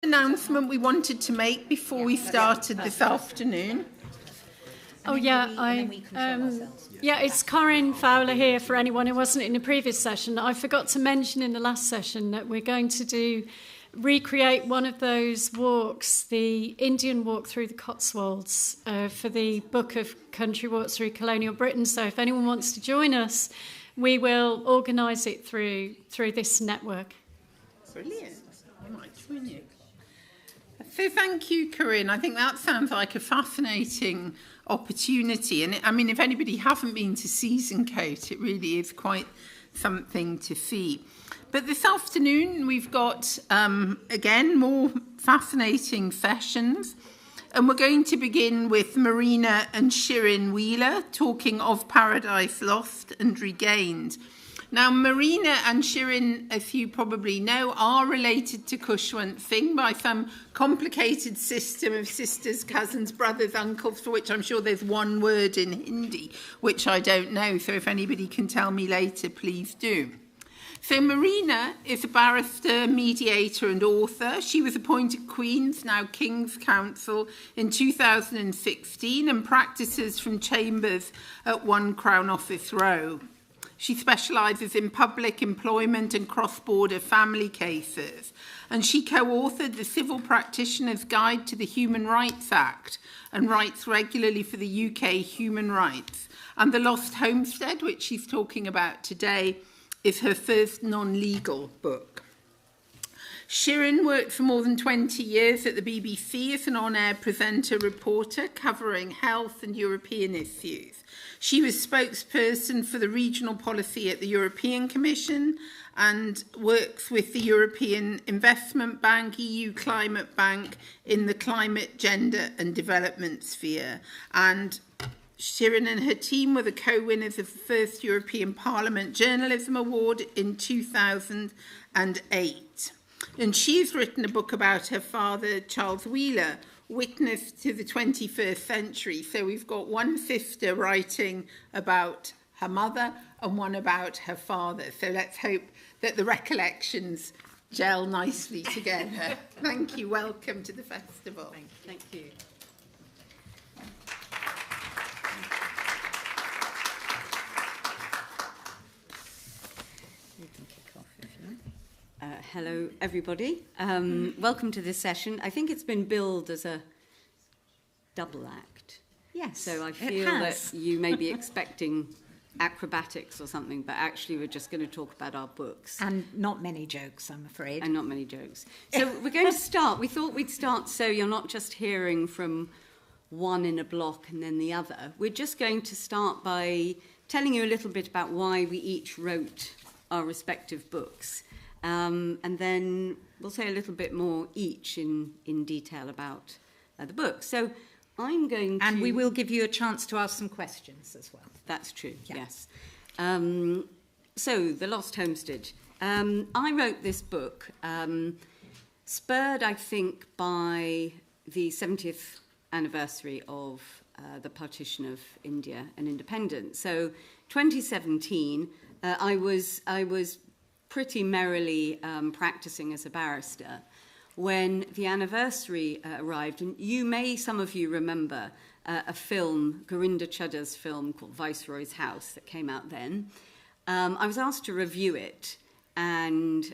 Announcement we wanted to make before we started this afternoon. Oh yeah, it's Corinne Fowler here for anyone who wasn't in the previous session. I forgot to mention in the last session that we're going to recreate one of those walks, the Indian walk through the Cotswolds, for the book of Country Walks Through Colonial Britain. So if anyone wants to join us, we will organise it through this network. Brilliant. I might join you. So thank you, Corinne. I think that sounds like a fascinating opportunity. And I mean, if anybody hasn't been to Season Coat, it really is quite something to see. But this afternoon, we've got, again, more fascinating sessions. And we're going to begin with Marina and Shirin Wheeler talking of Paradise Lost and Regained. Now, Marina and Shirin, as you probably know, are related to Khushwant Singh by some complicated system of sisters, cousins, brothers, uncles, for which I'm sure there's one word in Hindi, which I don't know. So if anybody can tell me later, please do. So Marina is a barrister, mediator and author. She was appointed Queen's, now King's Counsel, in 2016 and practices from chambers at 1 Crown Office Row. She specialises in public employment and cross-border family cases, and she co-authored the Civil Practitioner's Guide to the Human Rights Act and writes regularly for the UK Human Rights. And The Lost Homestead, which she's talking about today, is her first non-legal book. Shirin worked for more than 20 years at the BBC as an on-air presenter reporter covering health and European issues. She was spokesperson for the regional policy at the European Commission and works with the European Investment Bank, EU Climate Bank in the climate, gender and development sphere. And Shirin and her team were the co-winners of the first European Parliament Journalism Award in 2008. And she's written a book about her father, Charles Wheeler, Witness to the 21st Century. So we've got one sister writing about her mother and one about her father. So let's hope that the recollections gel nicely together. Thank you. Welcome to the festival. Thank you. Hello, everybody. Welcome to this session. I think it's been billed as a double act. Yes, so I feel that you may be expecting acrobatics or something, but actually we're just going to talk about our books. And not many jokes, I'm afraid. And not many jokes. So we're going to start. We thought we'd start so you're not just hearing from one in a block and then the other. We're just going to start by telling you a little bit about why we each wrote our respective books. And then we'll say a little bit more each in detail about the book. So I'm going to... And we will give you a chance to ask some questions as well. That's true, yeah. Yes. So, The Lost Homestead. I wrote this book, spurred, I think, by the 70th anniversary of the partition of India and independence. So, 2017, I was pretty merrily practicing as a barrister when the anniversary arrived. And some of you remember a film, Gurinder Chadha's film called Viceroy's House that came out then. I was asked to review it and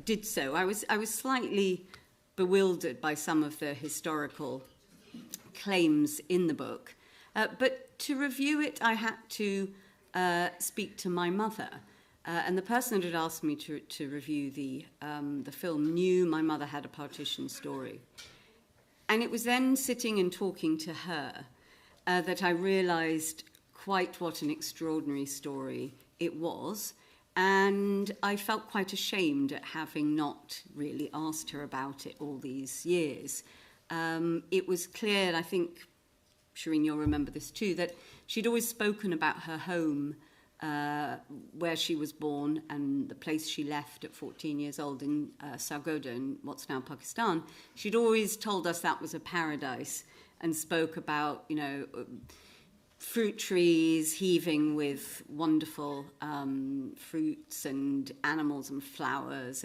did so. I was slightly bewildered by some of the historical claims in the book. But to review it, I had to speak to my mother. And the person that had asked me to review the film knew my mother had a partition story. And it was then sitting and talking to her that I realised quite what an extraordinary story it was. And I felt quite ashamed at having not really asked her about it all these years. It was clear, and I think, Shirin, you'll remember this too, that she'd always spoken about her home where she was born and the place she left at 14 years old in Sargodha in what's now Pakistan. She'd always told us that was a paradise and spoke about, fruit trees heaving with wonderful fruits and animals and flowers.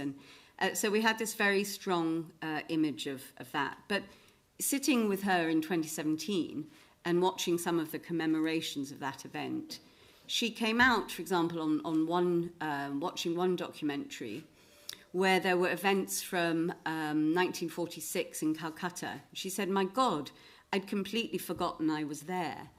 So we had this very strong image of that. But sitting with her in 2017 and watching some of the commemorations of that event, she came out, for example, on watching one documentary where there were events from 1946 in Calcutta. She said, "My God, I'd completely forgotten I was there."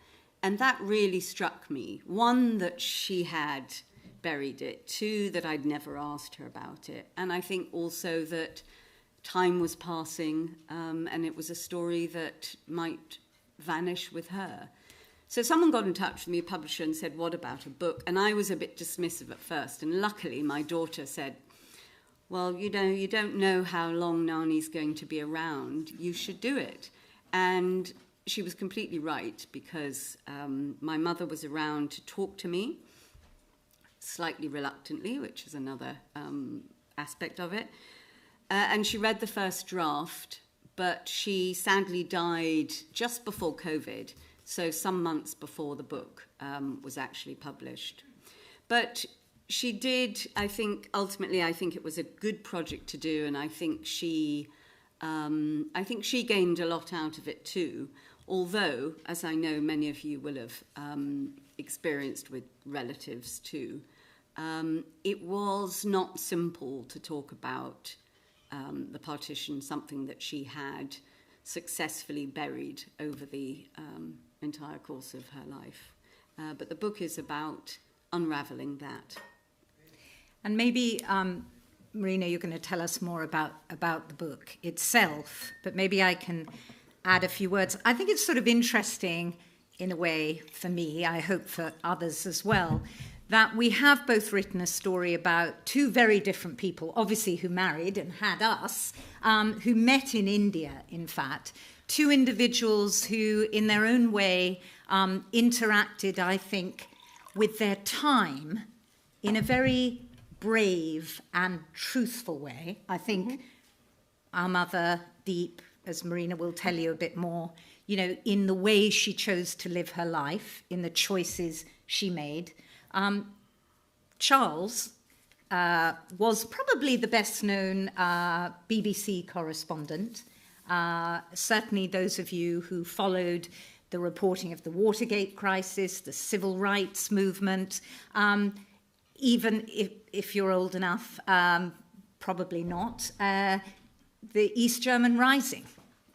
And that really struck me. One, that she had buried it. Two, that I'd never asked her about it. And I think also that time was passing, and it was a story that might vanish with her. So someone got in touch with me, a publisher, and said, "What about a book?" And I was a bit dismissive at first. And luckily, my daughter said, "Well, you don't know how long Nani's going to be around. You should do it." And she was completely right, because my mother was around to talk to me, slightly reluctantly, which is another aspect of it. And she read the first draft, but she sadly died just before COVID, so some months before the book was actually published. But she did, I think, ultimately, I think it was a good project to do, and I think she gained a lot out of it too. Although, as I know many of you will have experienced with relatives too, it was not simple to talk about the partition, something that she had successfully buried over the entire course of her life. But the book is about unravelling that. And maybe, Marina, you're going to tell us more about the book itself, but maybe I can add a few words. I think it's sort of interesting in a way for me, I hope for others as well, that we have both written a story about two very different people, obviously who married and had us, who met in India, in fact. Two individuals who, in their own way, interacted, I think, with their time in a very brave and truthful way. I think our mother, Deep, as Marina will tell you a bit more, you know, in the way she chose to live her life, in the choices she made. Charles was probably the best known BBC correspondent. Certainly those of you who followed the reporting of the Watergate crisis, the civil rights movement, even if you're old enough, probably not, the East German Rising,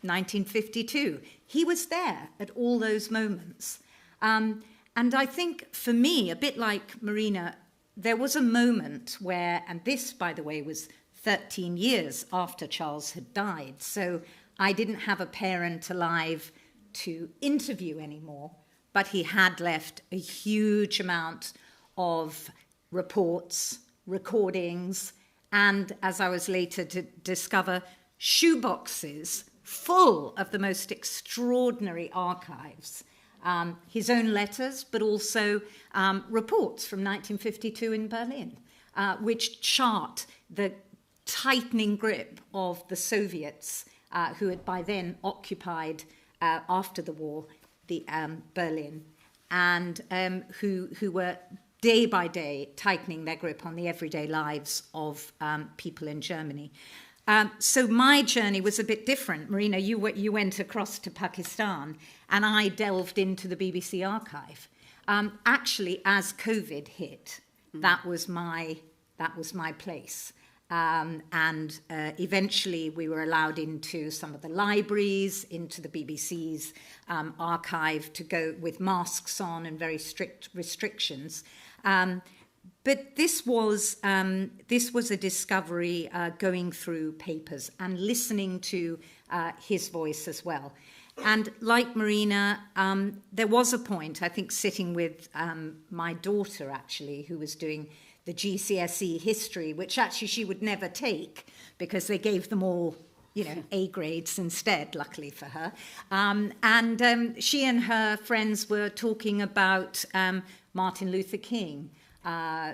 1952. He was there at all those moments. And I think for me, a bit like Marina, there was a moment where, and this, by the way, was 13 years after Charles had died, so I didn't have a parent alive to interview anymore, but he had left a huge amount of reports, recordings, and, as I was later to discover, shoeboxes full of the most extraordinary archives. His own letters, but also reports from 1952 in Berlin, which chart the tightening grip of the Soviets, who had by then occupied, after the war, the Berlin, and who were day by day tightening their grip on the everyday lives of people in Germany. So my journey was a bit different. Marina, you went across to Pakistan, and I delved into the BBC archive. Actually, as COVID hit, that was my place. And eventually we were allowed into some of the libraries, into the BBC's archive, to go with masks on and very strict restrictions. But this was a discovery, going through papers and listening to his voice as well. And like Marina, there was a point, I think, sitting with my daughter, actually, who was doing the GCSE history, which actually she would never take because they gave them all, A grades instead, luckily for her. And she and her friends were talking about Martin Luther King.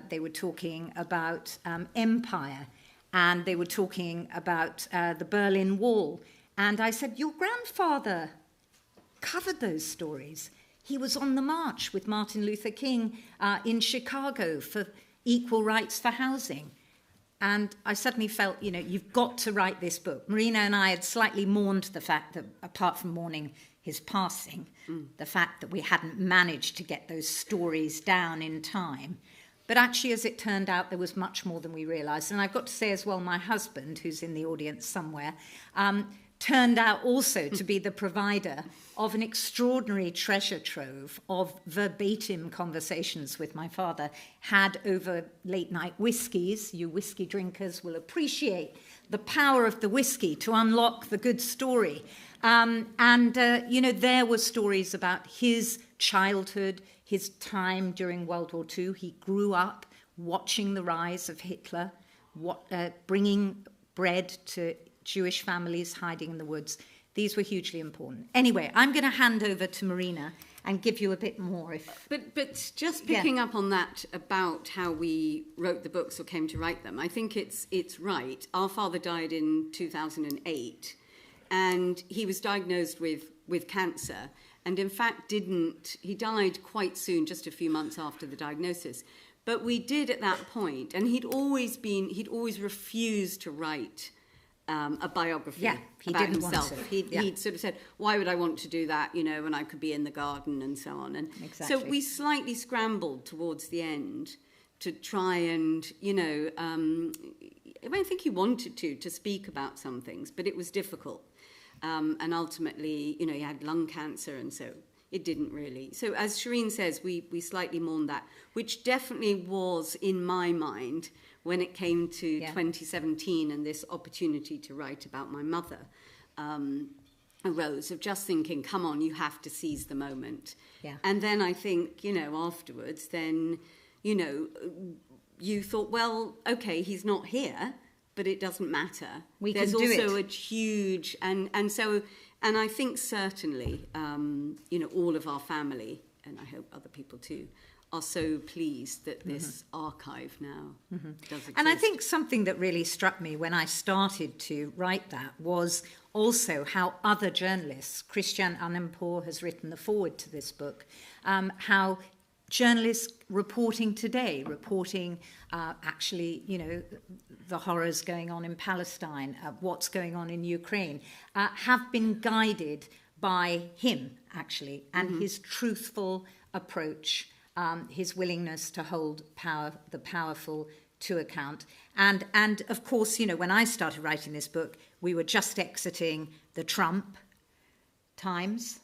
They were talking about empire, and they were talking about the Berlin Wall. And I said, your grandfather covered those stories. He was on the march with Martin Luther King in Chicago for equal rights for housing. And I suddenly felt, you've got to write this book. Marina and I had slightly mourned the fact that, apart from mourning his passing, the fact that we hadn't managed to get those stories down in time. But actually, as it turned out, there was much more than we realised. And I've got to say as well, my husband, who's in the audience somewhere, turned out also to be the provider of an extraordinary treasure trove of verbatim conversations with my father, had over late night whiskies. You whiskey drinkers will appreciate the power of the whiskey to unlock the good story. There were stories about his childhood, his time during World War II. He grew up watching the rise of Hitler, bringing bread to Jewish families hiding in the woods. These were hugely important. Anyway, I'm going to hand over to Marina and give you a bit more. But just picking up on that about how we wrote the books or came to write them, I think it's right. Our father died in 2008, and he was diagnosed with cancer, and in fact he died quite soon, just a few months after the diagnosis. But we did at that point, and he'd always refused to write a biography about himself. He'd sort of said, why would I want to do that, when I could be in the garden and so on. And exactly. So we slightly scrambled towards the end to try and, I think he wanted to speak about some things, but it was difficult. And ultimately, he had lung cancer, and so it didn't really. So as Shirin says, we slightly mourned that, which definitely was in my mind when it came to 2017 and this opportunity to write about my mother arose, of just thinking, come on, you have to seize the moment. Yeah. And then I think, afterwards, then, you thought, well, okay, he's not here, but it doesn't matter. There's also it. A huge, and I think certainly, all of our family, and I hope other people too, are so pleased that this archive now does exist. And I think something that really struck me when I started to write that was also how other journalists, Christian Anempour has written the foreword to this book, how journalists reporting today, the horrors going on in Palestine, what's going on in Ukraine, have been guided by him, actually, and his truthful approach, his willingness to hold the powerful to account. And of course, when I started writing this book, we were just exiting the Trump times.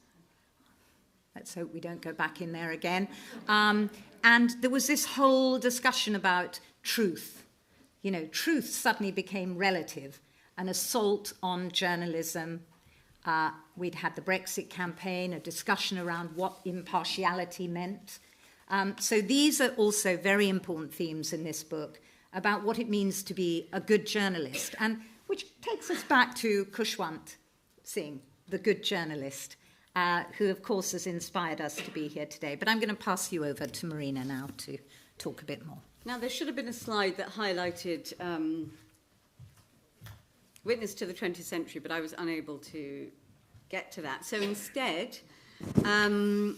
Let's hope we don't go back in there again. And there was this whole discussion about truth. Truth suddenly became relative, an assault on journalism. We'd had the Brexit campaign, a discussion around what impartiality meant. So these are also very important themes in this book about what it means to be a good journalist, and which takes us back to Khushwant Singh, the good journalist, who, of course, has inspired us to be here today. But I'm going to pass you over to Marina now to talk a bit more. Now, there should have been a slide that highlighted witness to the 20th century, but I was unable to get to that. So instead, I'm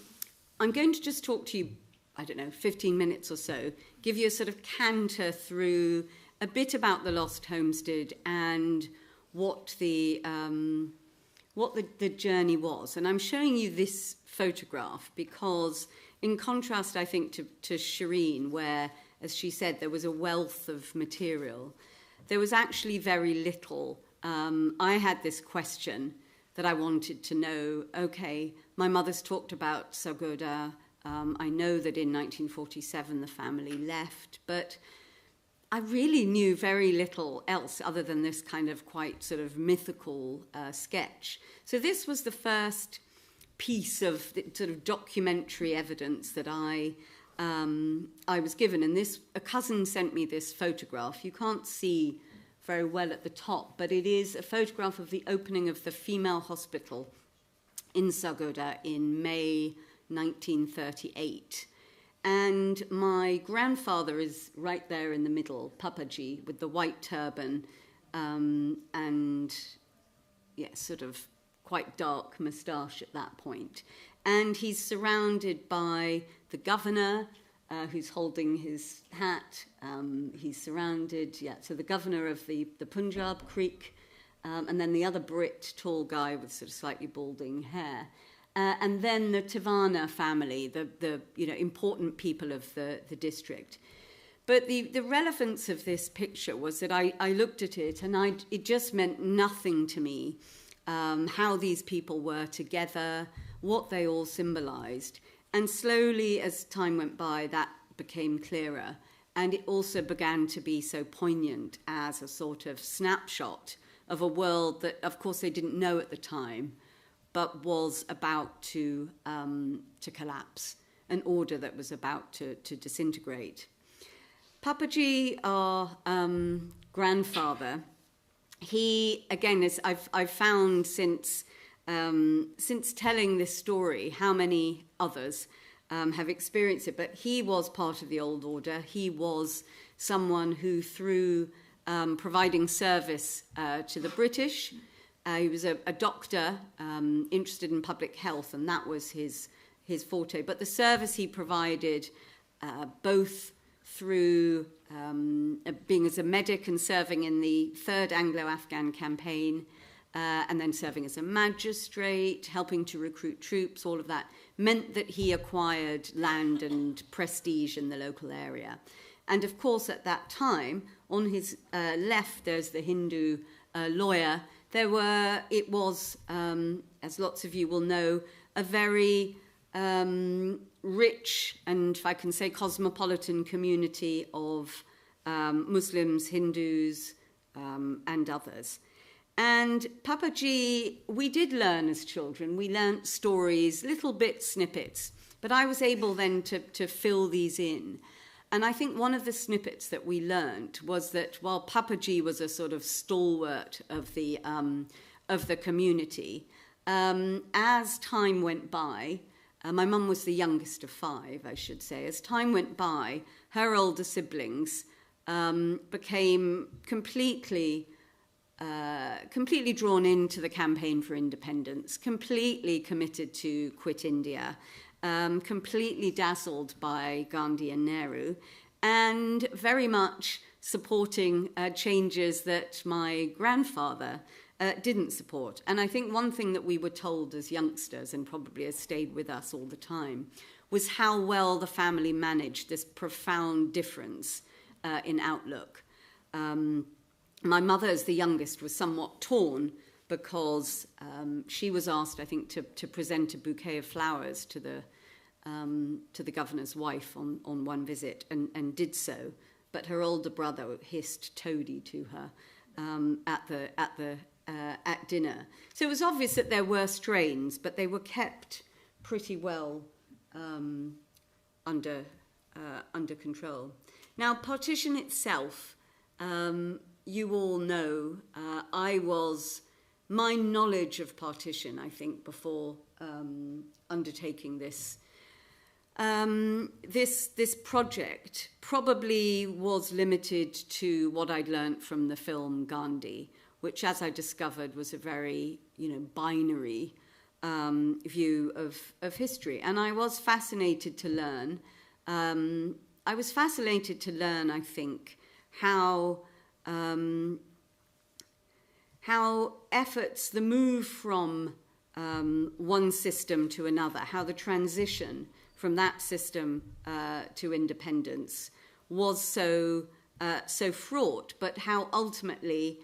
going to just talk to you, 15 minutes or so, give you a sort of canter through a bit about the Lost Homestead and what the journey was. And I'm showing you this photograph because, in contrast, I think, to Shirin, where, as she said, there was a wealth of material, there was actually very little. I had this question that I wanted to know, okay, my mother's talked about Sargodha. I know that in 1947 the family left, but I really knew very little else other than this kind of quite sort of mythical sketch. So this was the first piece of sort of documentary evidence that I was given. And a cousin sent me this photograph. You can't see very well at the top, but it is a photograph of the opening of the female hospital in Sargodha in May 1938. And my grandfather is right there in the middle, Papaji, with the white turban and, sort of quite dark moustache at that point. And he's surrounded by the governor, who's holding his hat. He's surrounded, so the governor of the Punjab, Creek, and then the other Brit, tall guy with sort of slightly balding hair. And then the Tivana family, the important people of the district. But the relevance of this picture was that I looked at it and it just meant nothing to me, how these people were together, what they all symbolised. And slowly, as time went by, that became clearer. And it also began to be so poignant as a sort of snapshot of a world that, of course, they didn't know at the time, but was about to collapse, an order that was about to disintegrate. Papaji, our grandfather, he, again, as I've found since telling this story, how many others have experienced it, but he was part of the old order. He was someone who, through providing service to the British, he was a doctor interested in public health, and that was his forte. But the service he provided, both through being as a medic and serving in the Third Anglo-Afghan campaign, and then serving as a magistrate, helping to recruit troops, all of that, meant that he acquired land and prestige in the local area. And of course, at that time, on his left, there's the Hindu lawyer. It was, as lots of you will know, a very rich and, if I can say, cosmopolitan community of Muslims, Hindus, and others. And Papaji, we did learn as children. We learnt stories, little bit snippets, but I was able then to fill these in. And I think one of the snippets that we learnt was that while Papaji was a sort of stalwart of the community, as time went by, my mum was the youngest of 5, I should say. As time went by, her older siblings became completely drawn into the campaign for independence, completely committed to quit India, completely dazzled by Gandhi and Nehru, and very much supporting changes that my grandfather didn't support. And I think one thing that we were told as youngsters, and probably has stayed with us all the time, was how well the family managed this profound difference in outlook. My mother, as the youngest, was somewhat torn because she was asked, I think, to present a bouquet of flowers to the governor's wife on one visit, and did so. But her older brother hissed toady to her at dinner. So it was obvious that there were strains, but they were kept pretty well under control. Now, partition itself, you all know, my knowledge of partition, I think, before undertaking this project probably was limited to what I'd learnt from the film Gandhi, which, as I discovered, was a very, binary view of history. And I was fascinated to learn. I think, how efforts, the move from one system to another, how the transition from that system to independence was so fraught, but how ultimately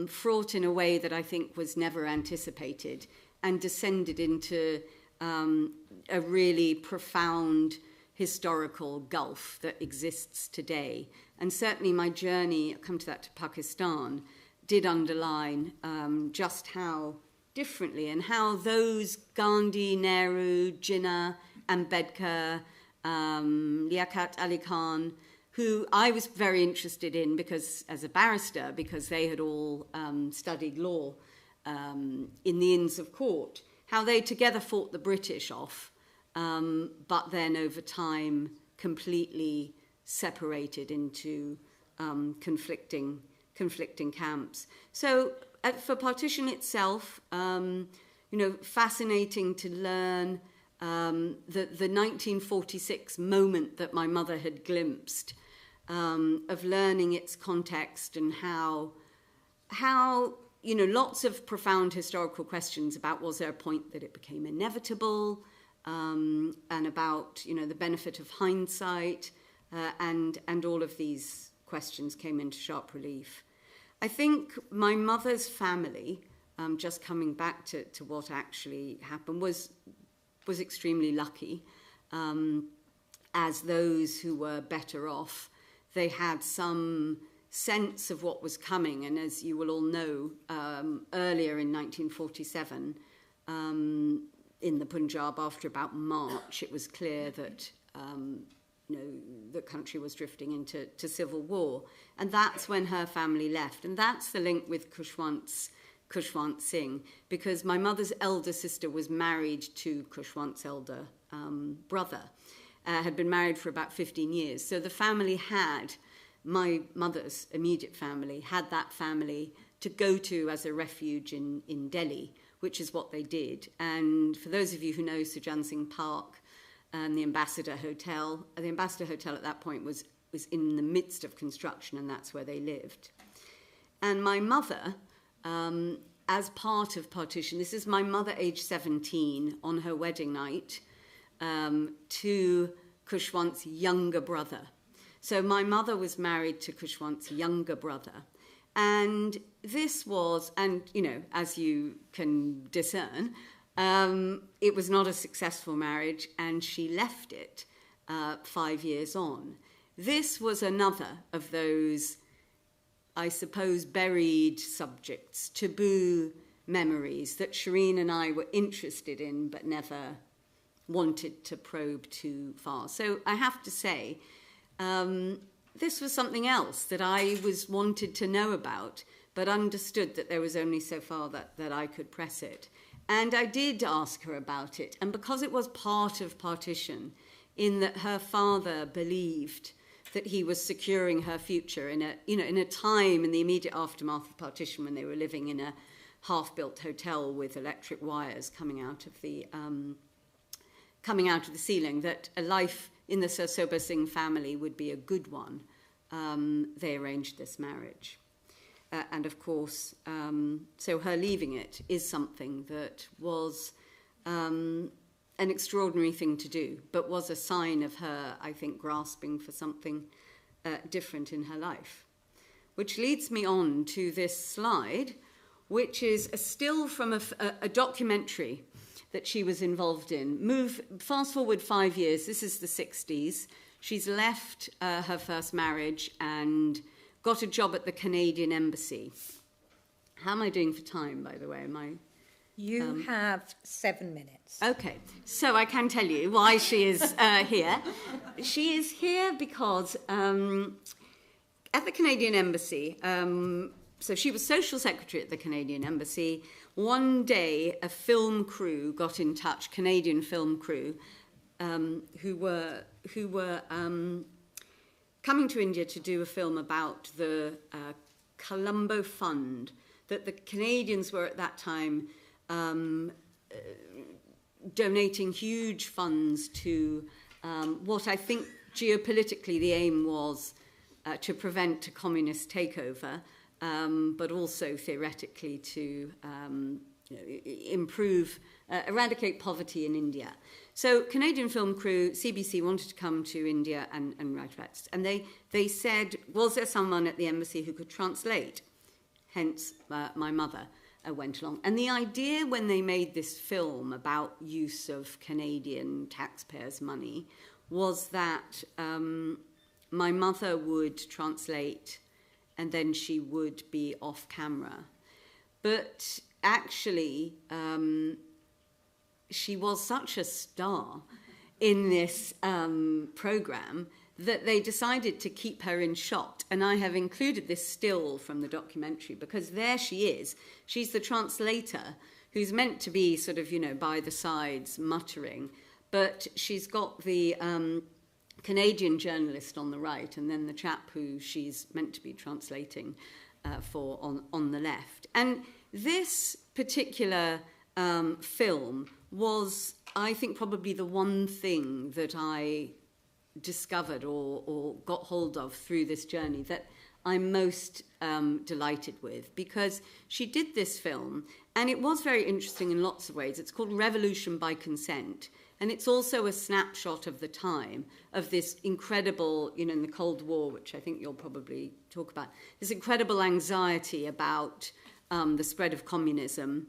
fraught in a way that I think was never anticipated, and descended into a really profound historical gulf that exists today. And certainly my journey, I'll come to that, to Pakistan, did underline just how differently, and how those Gandhi, Nehru, Jinnah, Ambedkar, Liaquat Ali Khan, who I was very interested in because, as a barrister, because they had all studied law in the Inns of Court, how they together fought the British off, but then over time completely separated into conflicting camps. So for partition itself, fascinating to learn the 1946 moment that my mother had glimpsed, of learning its context and how, you know, lots of profound historical questions about was there a point that it became inevitable, and about, you know, the benefit of hindsight, and all of these questions came into sharp relief. I think my mother's family, just coming back to what actually happened, was extremely lucky, as those who were better off. They had some sense of what was coming, and as you will all know, earlier in 1947, in the Punjab, after about March, it was clear that you know, the country was drifting into civil war, and that's when her family left, and that's the link with Khushwant Singh, because my mother's elder sister was married to Khushwant's elder brother. Had been married for about 15 years. So the family had, my mother's immediate family, had that family to go to as a refuge in Delhi, which is what they did. And for those of you who know Sujan Singh Park and the Ambassador Hotel at that point was in the midst of construction, and that's where they lived. And my mother, as part of partition, this is my mother aged 17 on her wedding night, to Khushwant's younger brother. So my mother was married to Khushwant's younger brother. And this was, and you know, as you can discern, it was not a successful marriage, and she left it 5 years on. This was another of those, I suppose, buried subjects, taboo memories that Shirin and I were interested in but never wanted to probe too far. So I have to say, this was something else that I wanted to know about, but understood that there was only so far that I could press it. And I did ask her about it, and because it was part of partition, in that her father believed that he was securing her future in a time in the immediate aftermath of partition when they were living in a half-built hotel with electric wires coming out of the ceiling, that a life in the Sir Sober Singh family would be a good one. They arranged this marriage. And of course, so her leaving it is something that was an extraordinary thing to do, but was a sign of her, I think, grasping for something different in her life. Which leads me on to this slide, which is a still from a documentary that she was involved in. Fast forward 5 years, this is the 60s. She's left her first marriage and got a job at the Canadian Embassy. How am I doing for time, by the way? You have 7 minutes. Okay, so I can tell you why she is here. She is here because at the Canadian Embassy, so she was social secretary at the Canadian Embassy. One day, a film crew got in touch, Canadian film crew, who were coming to India to do a film about the Colombo Fund, that the Canadians were at that time donating huge funds to what I think geopolitically the aim was to prevent a communist takeover, but also theoretically to improve, eradicate poverty in India. So Canadian film crew, CBC, wanted to come to India and write about it. And they said, was there someone at the embassy who could translate? Hence, my mother went along. And the idea when they made this film about use of Canadian taxpayers' money was that my mother would translate and then she would be off camera. But actually, she was such a star in this program that they decided to keep her in shot. And I have included this still from the documentary because there she is. She's the translator who's meant to be sort of, by the sides muttering. But she's got the Canadian journalist on the right and then the chap who she's meant to be translating for on the left. And this particular film was I think probably the one thing that I discovered or got hold of through this journey that I'm most delighted with, because she did this film, and it was very interesting in lots of ways. It's called Revolution by Consent, and it's also a snapshot of the time of this incredible, in the Cold War, which I think you'll probably talk about, this incredible anxiety about the spread of communism.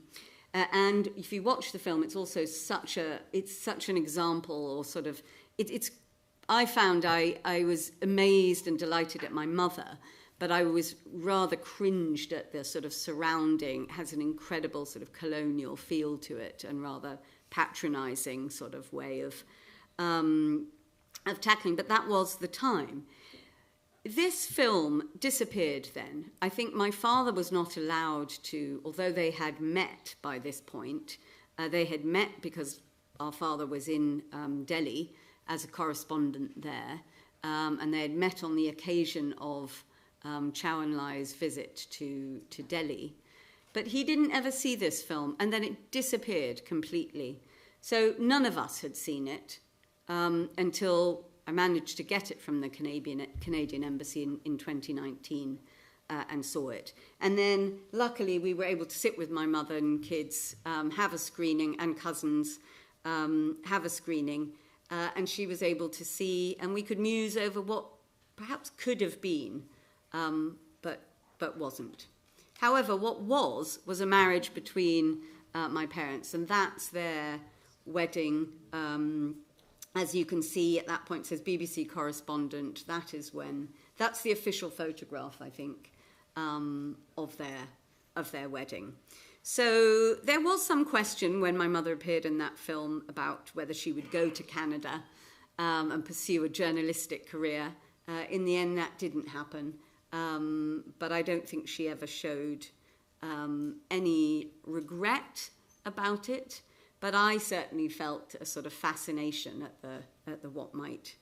And if you watch the film, it's also such an example, or sort of, I found I was amazed and delighted at my mother, but I was rather cringed at the sort of surrounding, has an incredible sort of colonial feel to it, and rather patronising sort of way of tackling. But that was the time. This film disappeared then. I think my father was not allowed to, although they had met by this point, they had met because our father was in Delhi as a correspondent there, and they had met on the occasion of Chow En-lai's visit to Delhi. But he didn't ever see this film, and then it disappeared completely. So none of us had seen it until I managed to get it from the Canadian Embassy in 2019 and saw it. And then, luckily, we were able to sit with my mother and kids, have a screening, and cousins have a screening, and she was able to see, and we could muse over what perhaps could have been, but wasn't. However, what was a marriage between my parents, and that's their wedding. As you can see, at that point it says BBC correspondent. That's the official photograph, I think, of their wedding. So there was some question when my mother appeared in that film about whether she would go to Canada and pursue a journalistic career. In the end, that didn't happen. But I don't think she ever showed any regret about it. But I certainly felt a sort of fascination at the what might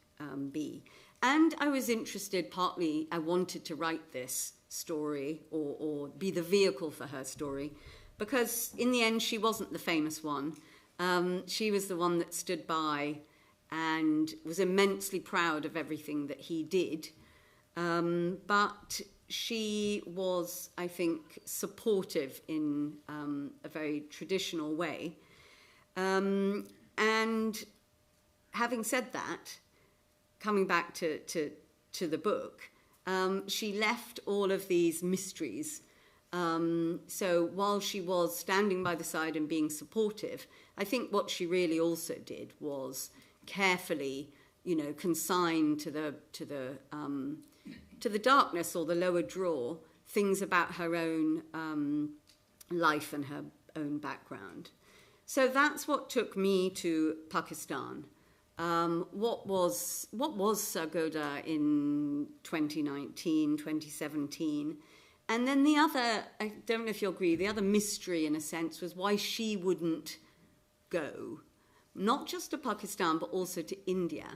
be. And I was interested, partly I wanted to write this story or be the vehicle for her story, because in the end she wasn't the famous one. She was the one that stood by and was immensely proud of everything that he did. But she was, I think, supportive in a very traditional way. And having said that, coming back to the book, she left all of these mysteries. So while she was standing by the side and being supportive, I think what she really also did was carefully, consign to the darkness or the lower drawer things about her own life and her own background. So that's what took me to Pakistan. What was Sargodha in 2019, 2017? And then the other, I don't know if you'll agree, the other mystery in a sense was why she wouldn't go, not just to Pakistan, but also to India.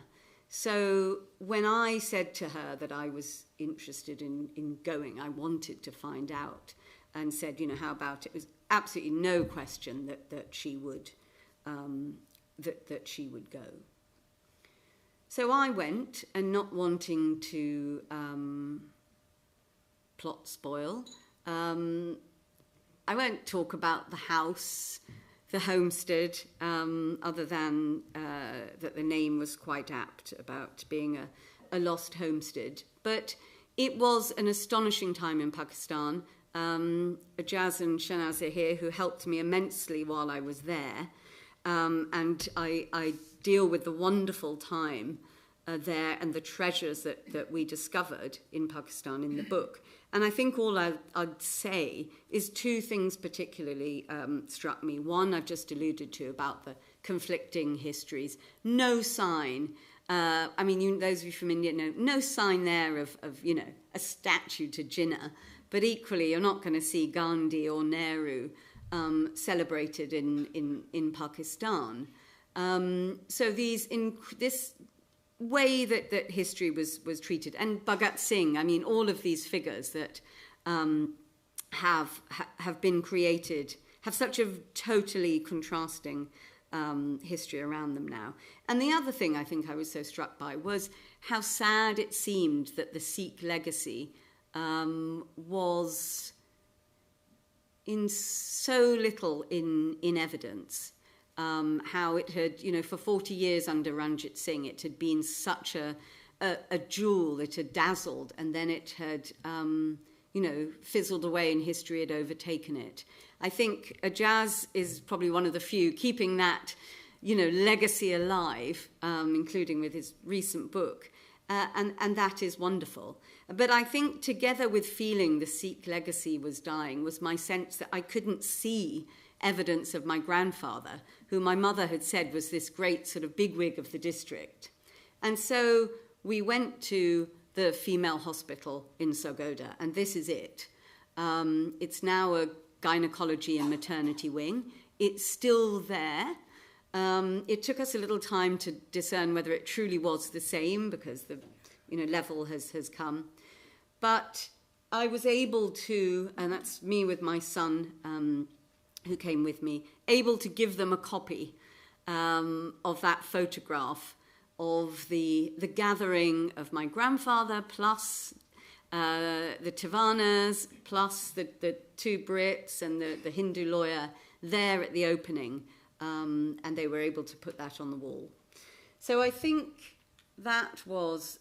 So when I said to her that I was interested in going, I wanted to find out, and said, how about it? It was absolutely no question that she would that she would go. So I went, and not wanting to plot spoil, I won't talk about the house, the homestead, other than that the name was quite apt about being a lost homestead. But it was an astonishing time in Pakistan. Ajaz and Shanaz are here, who helped me immensely while I was there. And I deal with the wonderful time there and the treasures that we discovered in Pakistan in the book. And I think all I'd say is two things particularly struck me. One, I've just alluded to about the conflicting histories. No sign, those of you from India know, no sign there of a statue to Jinnah. But equally, you're not going to see Gandhi or Nehru celebrated in Pakistan. So this way that history was treated, and Bhagat Singh, all of these figures that have been created have such a totally contrasting history around them now. And the other thing I think I was so struck by was how sad it seemed that the Sikh legacy was in so little in evidence. How it had, for 40 years under Ranjit Singh, it had been such a jewel, it had dazzled, and then it had, fizzled away in history, had overtaken it. I think Ajaz is probably one of the few keeping that, legacy alive, including with his recent book, and that is wonderful. But I think together with feeling the Sikh legacy was dying was my sense that I couldn't see evidence of my grandfather, who my mother had said was this great sort of bigwig of the district. And so we went to the female hospital in Sargodha, and this is it. It's now a gynecology and maternity wing. It's still there. It took us a little time to discern whether it truly was the same, because the level has come. But I was able to, and that's me with my son, who came with me, able to give them a copy of that photograph of the gathering of my grandfather, plus the Tivanas, plus the two Brits and the Hindu lawyer there at the opening, and they were able to put that on the wall. So I think that was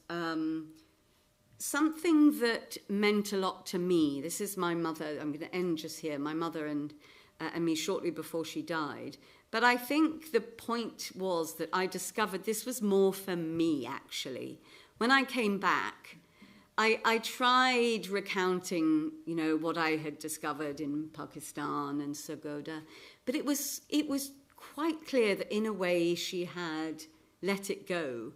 something that meant a lot to me. This is my mother. I'm going to end just here. My mother and me shortly before she died. But I think the point was that I discovered this was more for me, actually. When I came back, I tried recounting, what I had discovered in Pakistan and Sargodha, but it was quite clear that in a way she had let it go.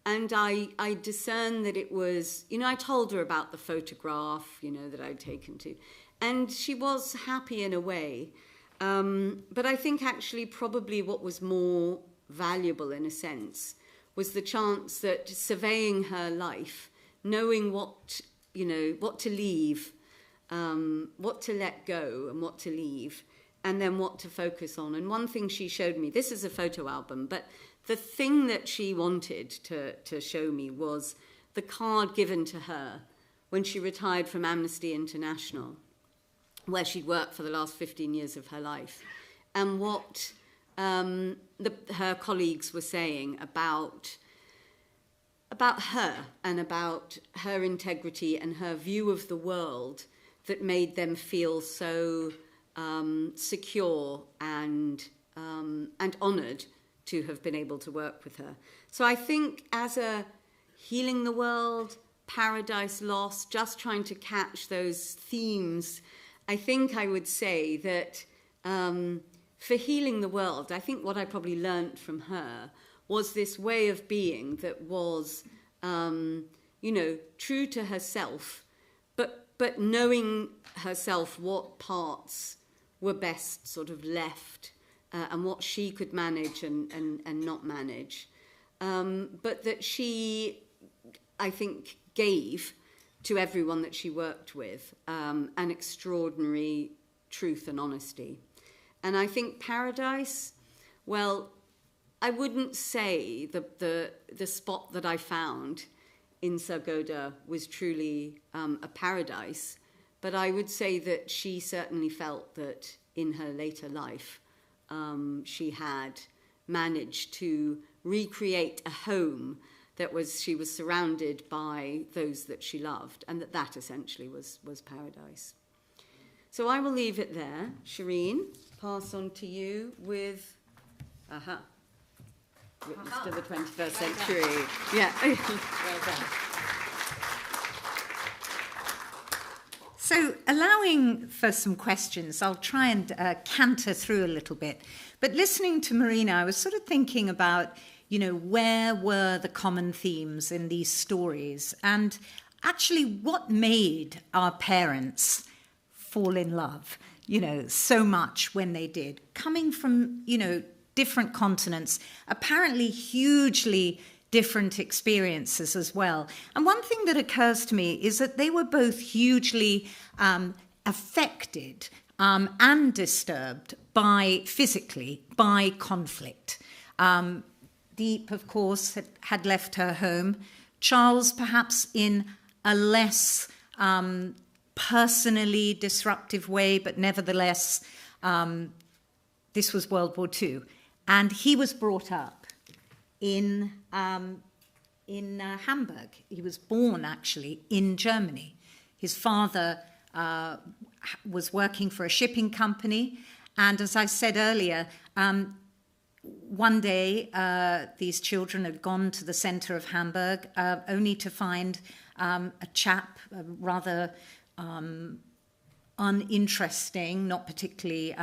And I discerned that it was, I told her about the photograph, that I'd taken to, and she was happy in a way. But I think actually probably what was more valuable in a sense was the chance that surveying her life, knowing what to leave, what to let go and what to leave, and then what to focus on. And one thing she showed me, this is a photo album, but the thing that she wanted to show me was the card given to her when she retired from Amnesty International, where she'd worked for the last 15 years of her life, and what her colleagues were saying about her and about her integrity and her view of the world that made them feel so secure and honoured to have been able to work with her. So I think as a Healing the World, Paradise Lost, just trying to catch those themes, I think I would say that for Healing the World, I think what I probably learnt from her was this way of being that was, true to herself, but knowing herself what parts were best sort of left and what she could manage and not manage. But that she, I think, gave to everyone that she worked with an extraordinary truth and honesty. And I think Paradise, well, I wouldn't say the spot that I found in Sargodha was truly a paradise, but I would say that she certainly felt that in her later life she had managed to recreate a home she was surrounded by those that she loved, and that essentially was paradise. So I will leave it there. Shirin, pass on to you with Witness to the 21st Century. Yeah. Well done. So, allowing for some questions, I'll try and canter through a little bit. But listening to Marina, I was sort of thinking about, where were the common themes in these stories? And actually, what made our parents fall in love, so much when they did? Coming from, different continents, apparently hugely different experiences as well. And one thing that occurs to me is that they were both hugely affected and disturbed physically by conflict. Deep, of course, had left her home. Charles, perhaps in a less personally disruptive way, but nevertheless, this was World War II. And he was brought up in Hamburg. He was born, actually, in Germany. His father was working for a shipping company. And as I said earlier, one day these children had gone to the center of Hamburg only to find a chap, a rather uninteresting, not particularly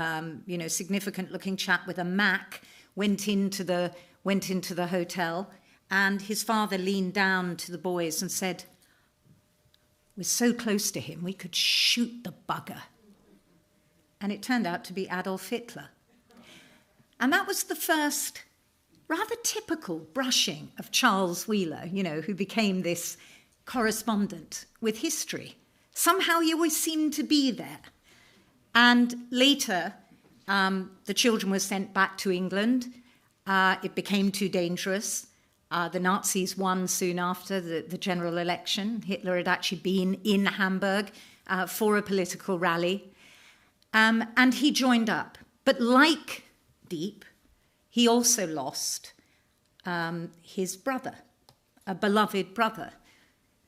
significant-looking chap with a Mac, went into the hotel, and his father leaned down to the boys and said, "We're so close to him, we could shoot the bugger." And it turned out to be Adolf Hitler. And that was the first rather typical brushing of Charles Wheeler, who became this correspondent with history. Somehow he always seemed to be there. And later, the children were sent back to England. It became too dangerous. The Nazis won soon after the general election. Hitler had actually been in Hamburg for a political rally. And he joined up. But like Deep, he also lost his brother, a beloved brother.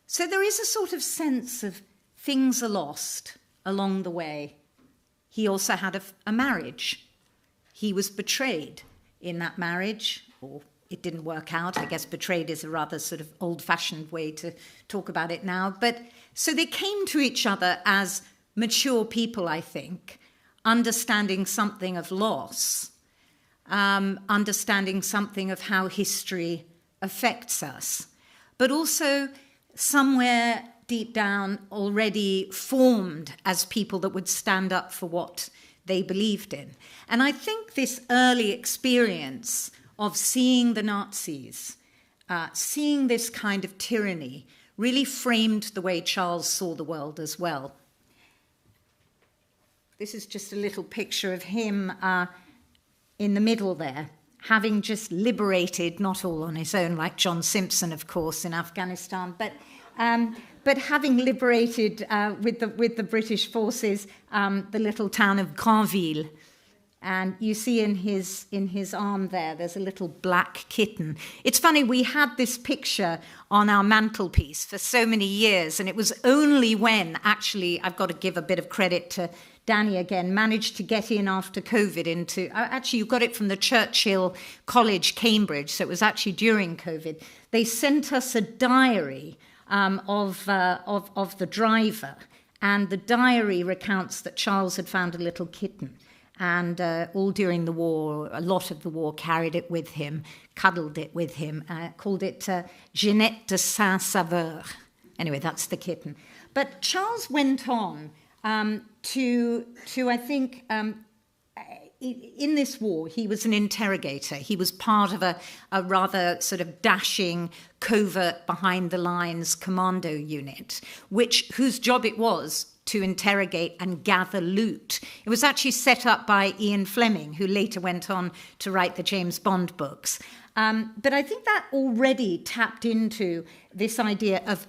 So there is a sort of sense of things are lost along the way. He also had a marriage. He was betrayed in that marriage, or it didn't work out. I guess betrayed is a rather sort of old-fashioned way to talk about it now. But so they came to each other as mature people, I think, understanding something of loss, understanding something of how history affects us, but also somewhere deep down already formed as people that would stand up for what they believed in. And I think this early experience of seeing the Nazis, seeing this kind of tyranny, really framed the way Charles saw the world as well. This is just a little picture of him in the middle there, having just liberated, not all on his own, like John Simpson, of course, in Afghanistan, but having liberated with the British forces the little town of Granville. And you see in his arm there's a little black kitten. It's funny, we had this picture on our mantelpiece for so many years, and it was only when, actually, I've got to give a bit of credit to Danny again, managed to get in after COVID into, actually you got it from the Churchill College, Cambridge, so it was actually during COVID. They sent us a diary of the driver, and the diary recounts that Charles had found a little kitten, and all during the war, a lot of the war, carried it with him, cuddled it with him, called it Jeanette de Saint-Sauveur. Anyway, that's the kitten. But Charles went on to I think, in this war, he was an interrogator. He was part of a rather sort of dashing, covert, behind-the-lines commando unit, whose job it was to interrogate and gather loot. It was actually set up by Ian Fleming, who later went on to write the James Bond books. But I think that already tapped into this idea of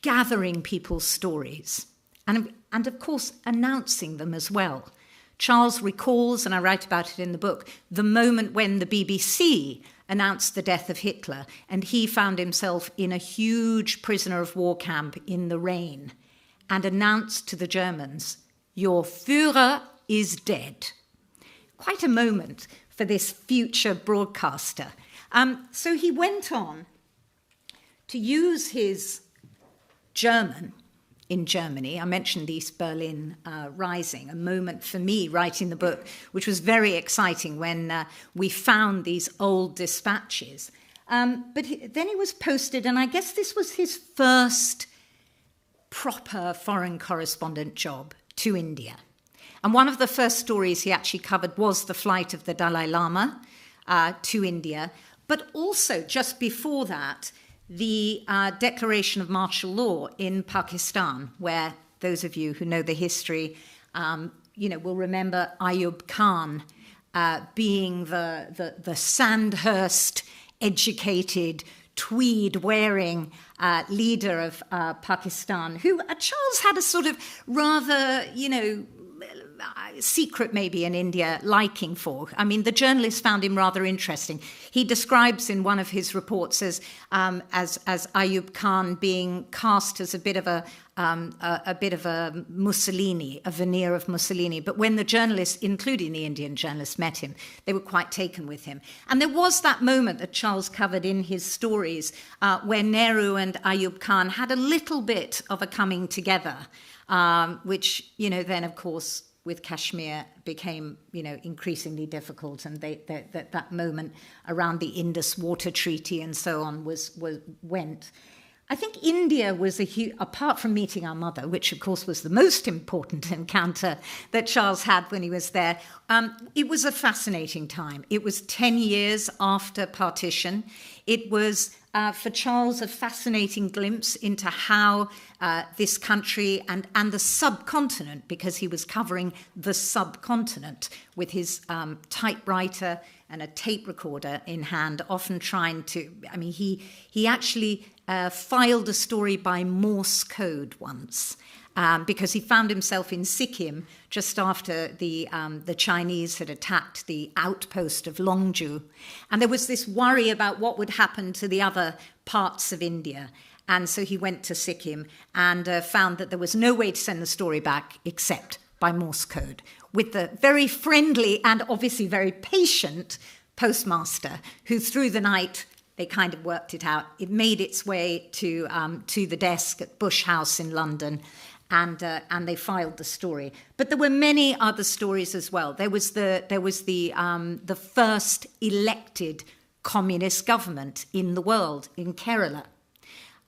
gathering people's stories and of course, announcing them as well. Charles recalls, and I write about it in the book, the moment when the BBC announced the death of Hitler, and he found himself in a huge prisoner of war camp in the rain, and announced to the Germans, "Your Führer is dead." Quite a moment for this future broadcaster. So he went on to use his German in Germany. I mentioned the East Berlin Rising, a moment for me writing the book, which was very exciting when we found these old dispatches. But then he was posted, and I guess this was his first proper foreign correspondent job to India. And one of the first stories he actually covered was the flight of the Dalai Lama to India. But also, just before that, the declaration of martial law in Pakistan, where those of you who know the history, will remember Ayub Khan being the Sandhurst educated, tweed-wearing leader of Pakistan, who Charles had a sort of rather, secret maybe in India liking for. I mean, the journalist found him rather interesting. He describes in one of his reports as Ayub Khan being cast as a bit of a Mussolini, a veneer of Mussolini. But when the journalists, including the Indian journalists, met him, they were quite taken with him. And there was that moment that Charles covered in his stories where Nehru and Ayub Khan had a little bit of a coming together, which, then, of course, with Kashmir became, increasingly difficult. And that moment around the Indus Water Treaty and so on went. I think India was apart from meeting our mother, which of course was the most important encounter that Charles had when he was there, it was a fascinating time. It was 10 years after partition. It was, for Charles, a fascinating glimpse into how this country and the subcontinent, because he was covering the subcontinent with his typewriter and a tape recorder in hand, often trying to, he actually filed a story by Morse code once, because he found himself in Sikkim just after the Chinese had attacked the outpost of Longju. And there was this worry about what would happen to the other parts of India. And so he went to Sikkim and found that there was no way to send the story back except by Morse code, with the very friendly and obviously very patient postmaster who through the night, they kind of worked it out. It made its way to the desk at Bush House in London, and they filed the story. But there were many other stories as well. There was the first elected communist government in the world in Kerala.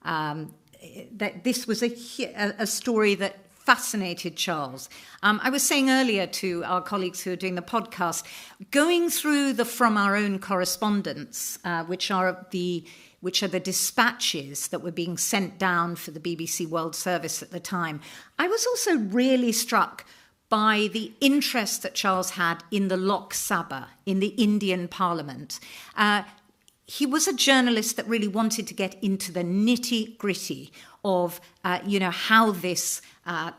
That this was a story that fascinated Charles. I was saying earlier to our colleagues who are doing the podcast, going through From Our Own correspondence, which are the dispatches that were being sent down for the BBC World Service at the time, I was also really struck by the interest that Charles had in the Lok Sabha, in the Indian Parliament. He was a journalist that really wanted to get into the nitty-gritty of, how this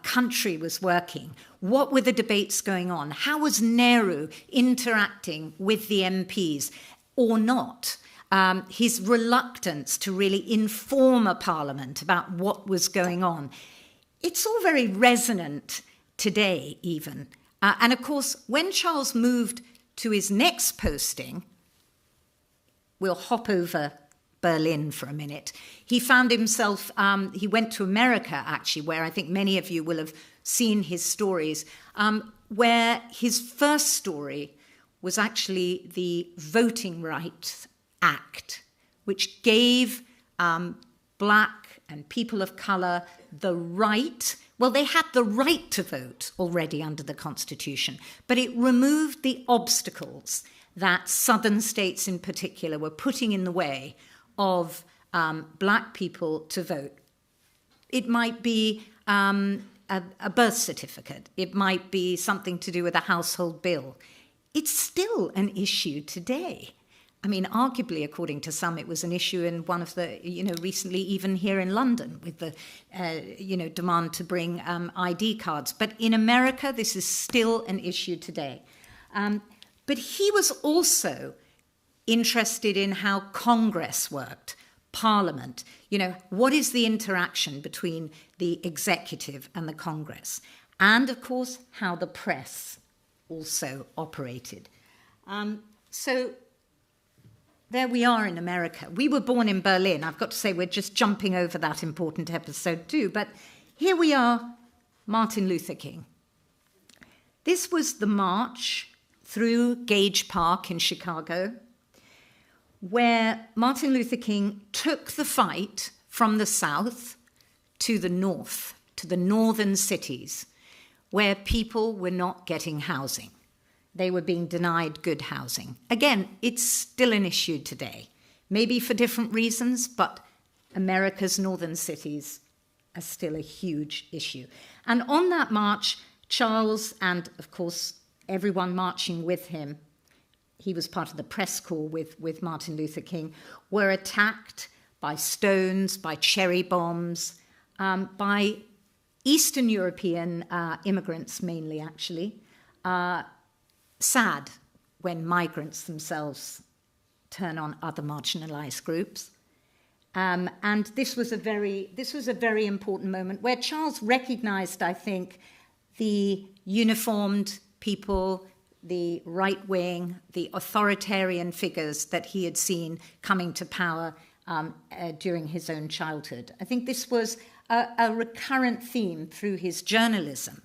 country was working. What were the debates going on? How was Nehru interacting with the MPs or not? His reluctance to really inform a parliament about what was going on. It's all very resonant today, even. And of course, when Charles moved to his next posting, we'll hop over Berlin for a minute. He found himself, he went to America, actually, where I think many of you will have seen his stories, where his first story was actually the Voting Rights Act, which gave black and people of colour the right. Well, they had the right to vote already under the Constitution, but it removed the obstacles that southern states in particular were putting in the way of black people to vote. It might be a birth certificate. It might be something to do with a household bill. It's still an issue today. I mean, arguably, according to some, it was an issue in one of the, recently even here in London with the, demand to bring ID cards. But in America, this is still an issue today. But he was also interested in how Congress worked, Parliament. What is the interaction between the executive and the Congress? And, of course, how the press also operated. So there we are in America. We were born in Berlin. I've got to say, we're just jumping over that important episode too. But here we are, Martin Luther King. This was the march through Gage Park in Chicago, where Martin Luther King took the fight from the South to the North, to the northern cities, where people were not getting housing. They were being denied good housing. Again, it's still an issue today, maybe for different reasons, but America's northern cities are still a huge issue. And on that march, Charles and, of course, everyone marching with him he was part of the press corps with Martin Luther King, were attacked by stones, by cherry bombs, by Eastern European immigrants mainly, actually. Sad when migrants themselves turn on other marginalised groups. And this was a very important moment where Charles recognised, I think, the uniformed people, the right wing, the authoritarian figures that he had seen coming to power during his own childhood. I think this was a recurrent theme through his journalism,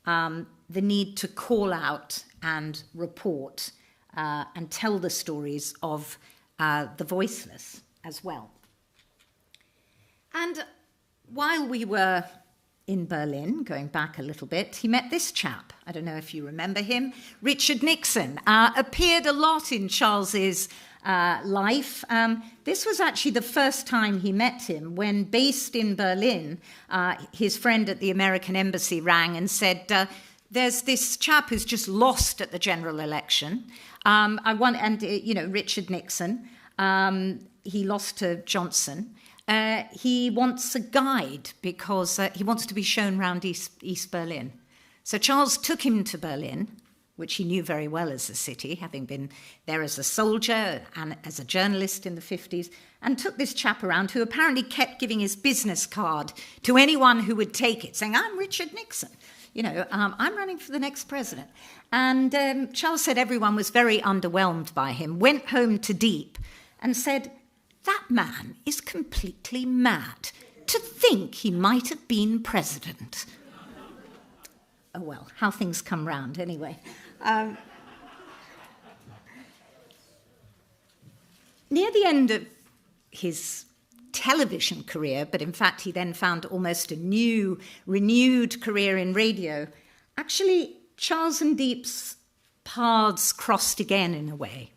the need to call out and report and tell the stories of the voiceless as well. And while we were in Berlin, going back a little bit, he met this chap. I don't know if you remember him. Richard Nixon appeared a lot in Charles's life. This was actually the first time he met him when, based in Berlin, his friend at the American embassy rang and said, there's this chap who's just lost at the general election. Richard Nixon, he lost to Johnson. He wants a guide because he wants to be shown around East Berlin. So Charles took him to Berlin, which he knew very well as a city, having been there as a soldier and as a journalist in the 50s, and took this chap around who apparently kept giving his business card to anyone who would take it, saying, I'm Richard Nixon. I'm running for the next president. And Charles said everyone was very underwhelmed by him, went home to Deep and said, that man is completely mad. To think he might have been president. Oh, well, how things come round anyway. Near the end of his television career, but in fact he then found almost a new, renewed career in radio, actually Charles and Deep's paths crossed again in a way.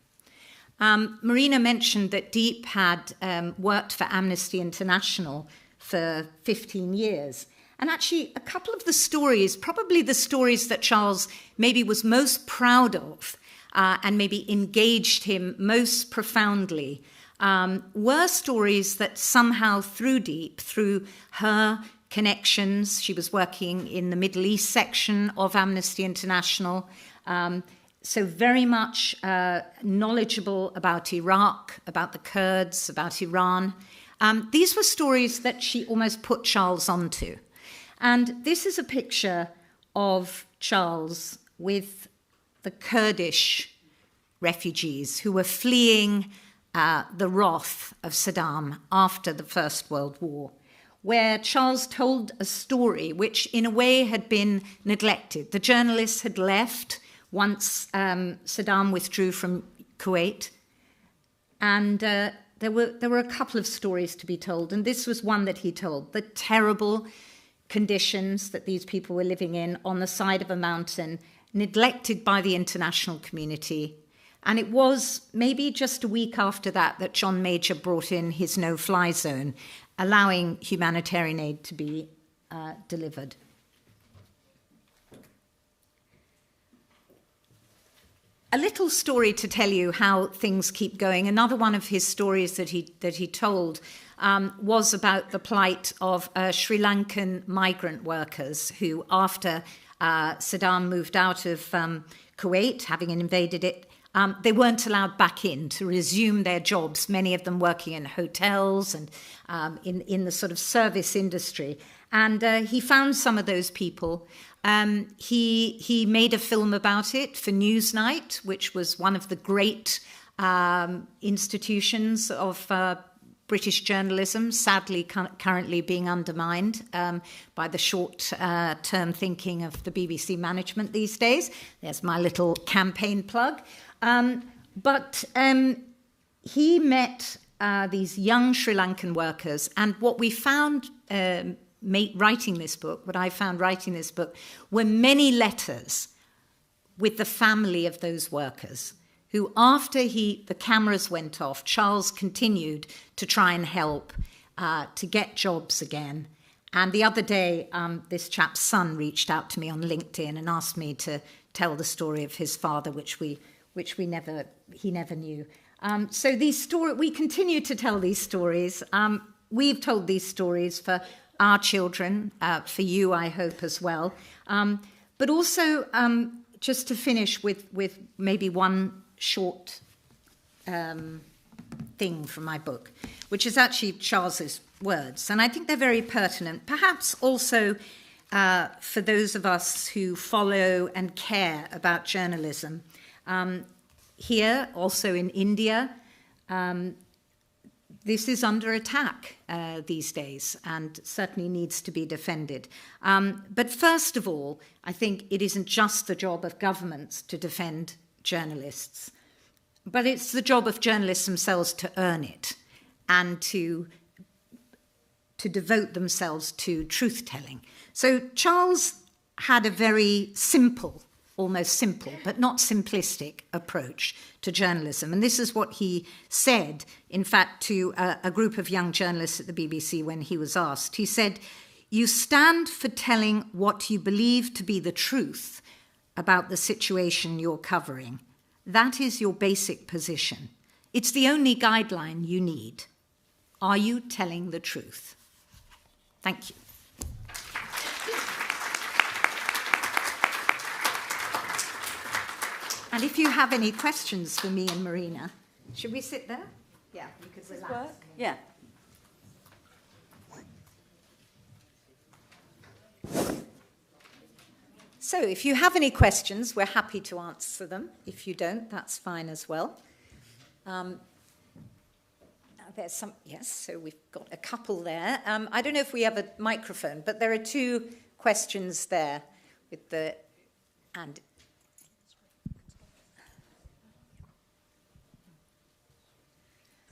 Marina mentioned that Deep had worked for Amnesty International for 15 years. And actually, a couple of the stories, probably the stories that Charles maybe was most proud of and maybe engaged him most profoundly, were stories that somehow through Deep, through her connections, she was working in the Middle East section of Amnesty International, so very much knowledgeable about Iraq, about the Kurds, about Iran. These were stories that she almost put Charles onto. And this is a picture of Charles with the Kurdish refugees who were fleeing the wrath of Saddam after the First World War, where Charles told a story which in a way had been neglected. The journalists had left once Saddam withdrew from Kuwait, and there were a couple of stories to be told, and this was one that he told, the terrible conditions that these people were living in on the side of a mountain, neglected by the international community. And it was maybe just a week after that John Major brought in his no-fly zone, allowing humanitarian aid to be delivered. A little story to tell you how things keep going. Another one of his stories that he told was about the plight of Sri Lankan migrant workers who, after Saddam moved out of Kuwait, having invaded it, they weren't allowed back in to resume their jobs, many of them working in hotels and in the sort of service industry. And he found some of those people. He made a film about it for Newsnight, which was one of the great institutions of British journalism, sadly currently being undermined by the short-term thinking of the BBC management these days. There's my little campaign plug. But he met these young Sri Lankan workers, and what we found writing this book, what I found writing this book, were many letters with the family of those workers who, after the cameras went off, Charles continued to try and help to get jobs again. And the other day, this chap's son reached out to me on LinkedIn and asked me to tell the story of his father, which we which he never knew. So we continue to tell these stories. We've told these stories for our children, for you, I hope, as well. But also, just to finish with maybe one short thing from my book, which is actually Charles's words, and I think they're very pertinent, perhaps also for those of us who follow and care about journalism. Here, also in India, this is under attack these days and certainly needs to be defended. But first of all, I think it isn't just the job of governments to defend journalists, but it's the job of journalists themselves to earn it and to devote themselves to truth-telling. So Charles had a very simple, almost simple, but not simplistic approach to journalism. And this is what he said, in fact, to a group of young journalists at the BBC when he was asked. He said, "You stand for telling what you believe to be the truth about the situation you're covering. That is your basic position. It's the only guideline you need. Are you telling the truth?" Thank you. And if you have any questions for me and Marina, should we sit there? Yeah, we could relax. Yeah. So if you have any questions, we're happy to answer them. If you don't, that's fine as well. There's some, yes, so we've got a couple there. I don't know if we have a microphone, but there are two questions there with the, and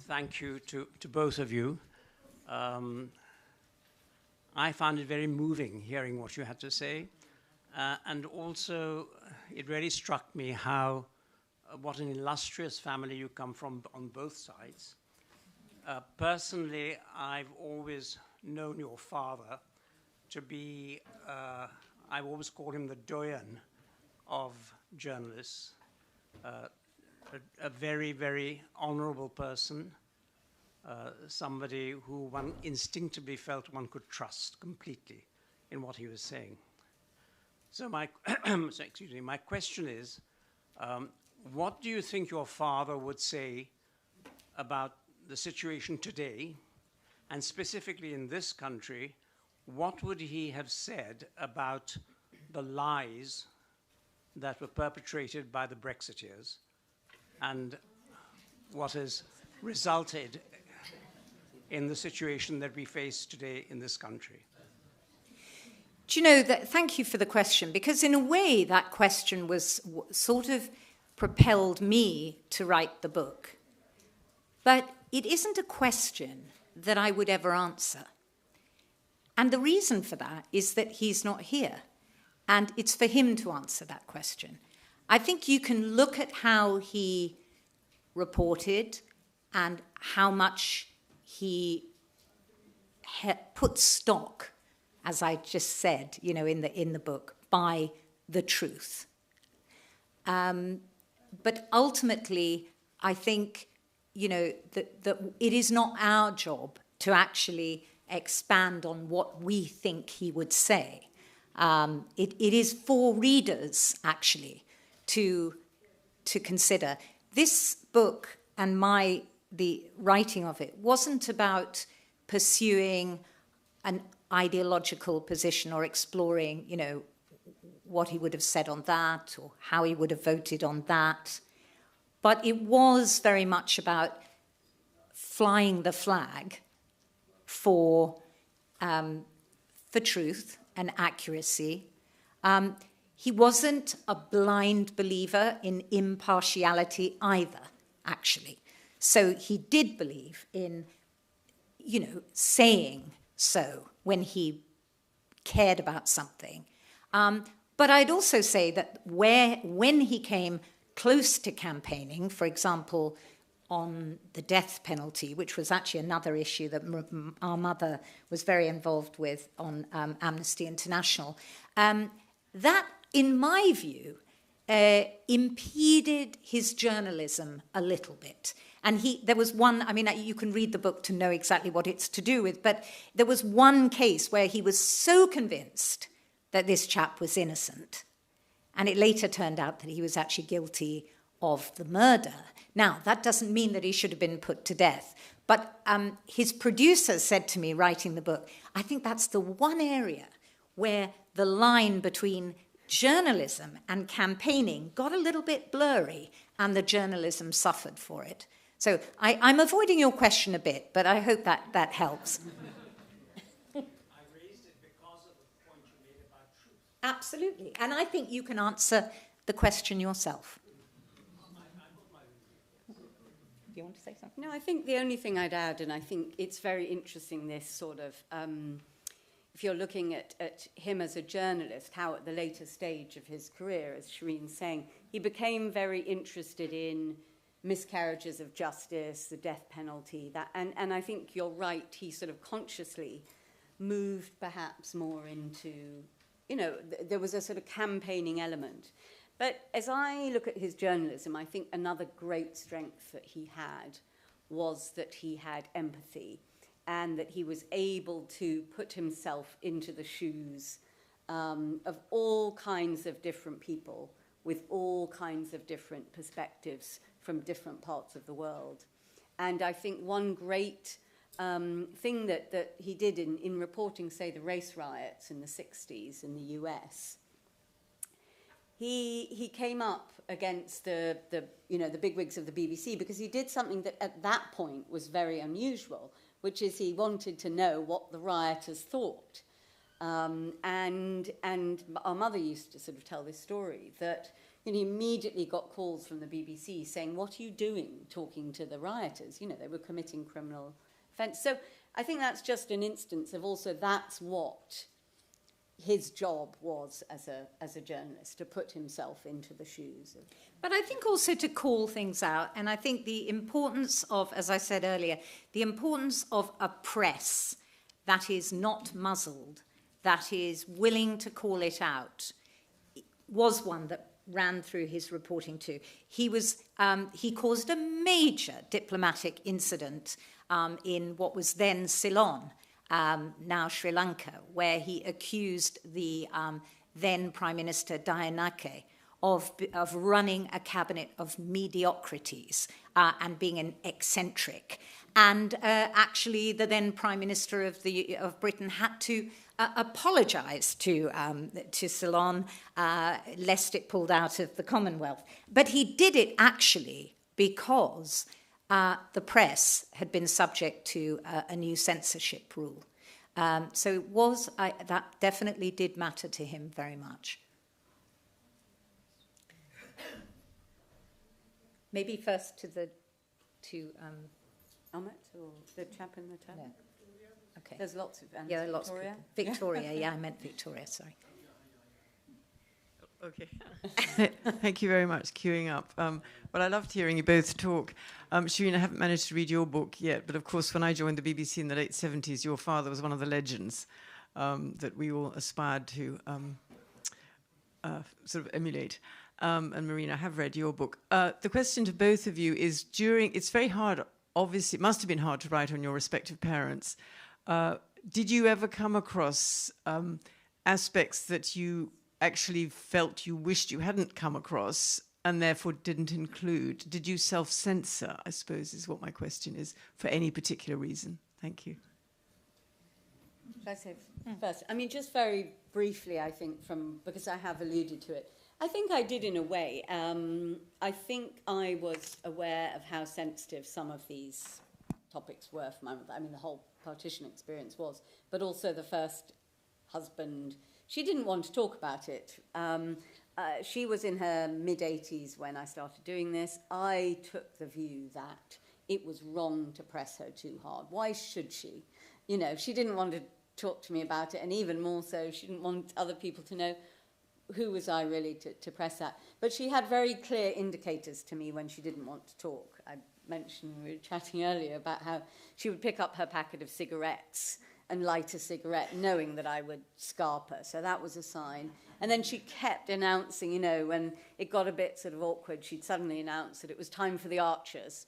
thank you to both of you. I found it very moving hearing what you had to say. And also, it really struck me how, what an illustrious family you come from on both sides. Personally, I've always known your father to be, I've always called him the doyen of journalists. A very, very honorable person, somebody who one instinctively felt one could trust completely in what he was saying. So my, my question is, what do you think your father would say about the situation today, and specifically in this country, what would he have said about the lies that were perpetrated by the Brexiteers and what has resulted in the situation that we face today in this country? Do you know that? Thank you for the question, because in a way that question was sort of propelled me to write the book. But it isn't a question that I would ever answer. And the reason for that is that he's not here, and it's for him to answer that question. I think you can look at how he reported and how much he put stock, as I just said, you know, in the book, by the truth. But ultimately, I think, you know, that it is not our job to actually expand on what we think he would say. It is for readers, actually, to consider. This book and the writing of it wasn't about pursuing an ideological position or exploring, you know, what he would have said on that or how he would have voted on that. But it was very much about flying the flag for truth and accuracy. He wasn't a blind believer in impartiality either, actually. So he did believe in, you know, saying so when he cared about something. But I'd also say that when he came close to campaigning, for example, on the death penalty, which was actually another issue that our mother was very involved with on Amnesty International, that, in my view, impeded his journalism a little bit. And there was one, I mean, you can read the book to know exactly what it's to do with, but there was one case where he was so convinced that this chap was innocent, and it later turned out that he was actually guilty of the murder. Now, that doesn't mean that he should have been put to death, but his producer said to me, writing the book, I think that's the one area where the line between journalism and campaigning got a little bit blurry, and the journalism suffered for it. So I'm avoiding your question a bit, but I hope that helps. I raised it because of the point you made about truth. Absolutely. And I think you can answer the question yourself. Do you want to say something? No, I think the only thing I'd add, and I think it's very interesting, this sort of, if you're looking at him as a journalist, how at the later stage of his career, as Shirin's saying, he became very interested in miscarriages of justice, the death penalty, and I think you're right, he sort of consciously moved perhaps more into, there was a sort of campaigning element. But as I look at his journalism, I think another great strength that he had was that he had empathy, and that he was able to put himself into the shoes of all kinds of different people with all kinds of different perspectives from different parts of the world. And I think one great thing that he did in reporting, say, the race riots in the 60s in the US, he came up against the bigwigs of the BBC because he did something that at that point was very unusual, which is he wanted to know what the rioters thought. And our mother used to sort of tell this story, that he immediately got calls from the BBC saying, what are you doing talking to the rioters? They were committing criminal offence. So I think that's just an instance of also that's what his job was as a journalist, to put himself into the shoes of... But I think also to call things out, and I think the importance of, as I said earlier, the importance of a press that is not muzzled, that is willing to call it out, was one that ran through his reporting too. He caused a major diplomatic incident in what was then Ceylon, now Sri Lanka, where he accused the then Prime Minister Dayanake of running a cabinet of mediocrities and being an eccentric. And actually, the then Prime Minister of Britain had to apologise to Ceylon, lest it pulled out of the Commonwealth. But he did it actually because the press had been subject to a new censorship rule. So that definitely did matter to him very much. Maybe first to Ahmet, or the chap in the tent? No. Okay. There's lots of... Yeah, lots of Victoria? people. Victoria, yeah, I meant Victoria, sorry. Okay. Thank you very much, queuing up. Well, I loved hearing you both talk. Shirin, I haven't managed to read your book yet, but of course, when I joined the BBC in the late 70s, your father was one of the legends that we all aspired to sort of emulate. And Marina, I have read your book. The question to both of you is, it's very hard, obviously, it must have been hard to write on your respective parents. Did you ever come across aspects that you actually felt you wished you hadn't come across and therefore didn't include? Did you self-censor, I suppose, is what my question is, for any particular reason? Thank you. Should I say first? I mean, just very briefly, I think, because I have alluded to it, I think I did in a way. I think I was aware of how sensitive some of these topics were for my mother. I mean, the whole partition experience was, but also the first husband. She didn't want to talk about it. She was in her mid-80s when I started doing this. I took the view that it was wrong to press her too hard. Why should she? She didn't want to talk to me about it, and even more so, she didn't want other people to know who was I really to press that. But she had very clear indicators to me when she didn't want to talk. I mentioned, we were chatting earlier about how she would pick up her packet of cigarettes and light a cigarette knowing that I would scarp her. So that was a sign. And then she kept announcing, you know, when it got a bit sort of awkward, she'd suddenly announce that it was time for the Archers.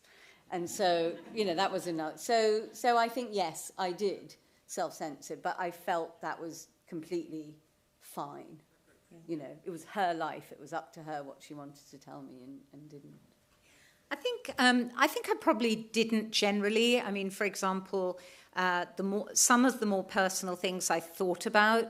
And so, you know, that was enough. So I think, yes, I did self-censor, but I felt that was completely fine. You know, it was her life. It was up to her what she wanted to tell me and didn't. I think I probably didn't generally. I mean, for example, some of the more personal things I thought about,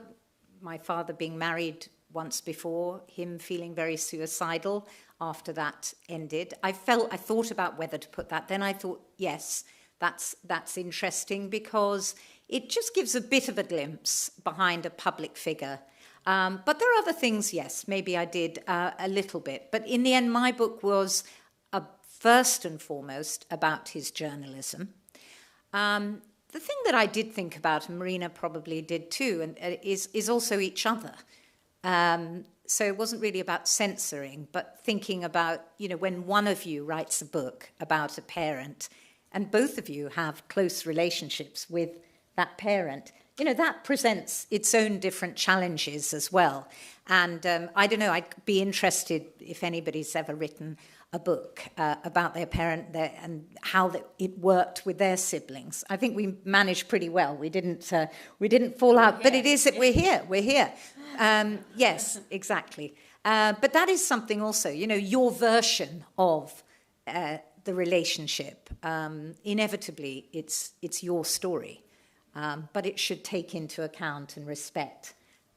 my father being married once before, him feeling very suicidal after that ended. I thought about whether to put that. Then I thought, yes, that's interesting because it just gives a bit of a glimpse behind a public figure. But there are other things, yes, maybe I did a little bit. But in the end, my book was first and foremost about his journalism. The thing that I did think about, and Marina probably did too, and is also each other. So it wasn't really about censoring, but thinking about, you know, when one of you writes a book about a parent, and both of you have close relationships with that parent, you know, that presents its own different challenges as well. And I don't know, I'd be interested if anybody's ever written a book about their parent and how it worked with their siblings. I think we managed pretty well. We didn't fall out, but it is that we're here. Yes, exactly. But that is something also, you know, your version of the relationship. Inevitably, it's your story, but it should take into account and respect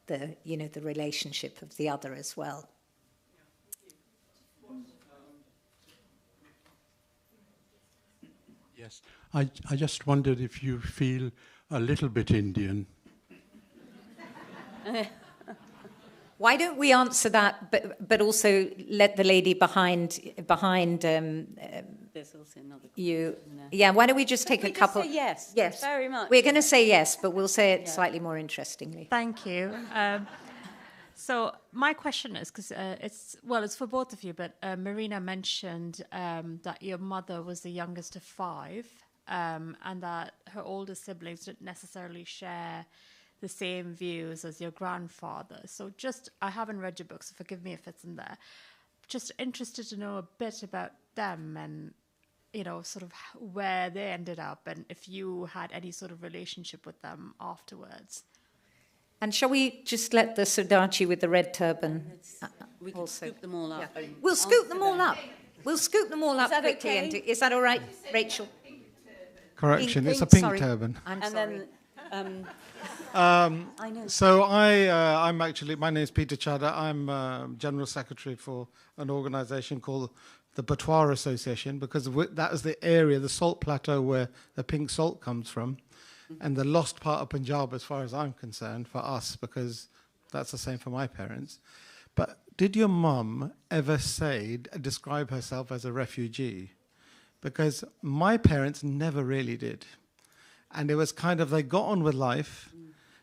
the relationship of the other as well. Yes, I just wondered if you feel a little bit Indian. Why don't we answer that, but also let the lady behind There's also another you. Yeah, why don't we just take a couple? Just say yes. Yes, very much. We're going to say yes, but we'll say it slightly more interestingly. Thank you. So my question is, because it's for both of you, but Marina mentioned that your mother was the youngest of 5, and that her older siblings didn't necessarily share the same views as your grandfather. So I haven't read your book, so forgive me if it's in there. Just interested to know a bit about them and, you know, sort of where they ended up and if you had any sort of relationship with them afterwards. And shall we just let the Sudachi with the red turban We can also? scoop them all up. Yeah. We'll scoop them all up. We'll scoop them all up that quickly. okay? Is that all right, Rachel? Correction, it's a Pink, pink turban. I'm And sorry. then I know. So I'm actually, my name is Peter Chadha. I'm General Secretary for an organisation called the Batwar Association, because that is the area, the salt plateau where the pink salt comes from, and the lost part of Punjab as far as I'm concerned for us, because that's the same for my parents. But did your mum ever describe herself as a refugee? Because my parents never really did. And it was kind of, they got on with life.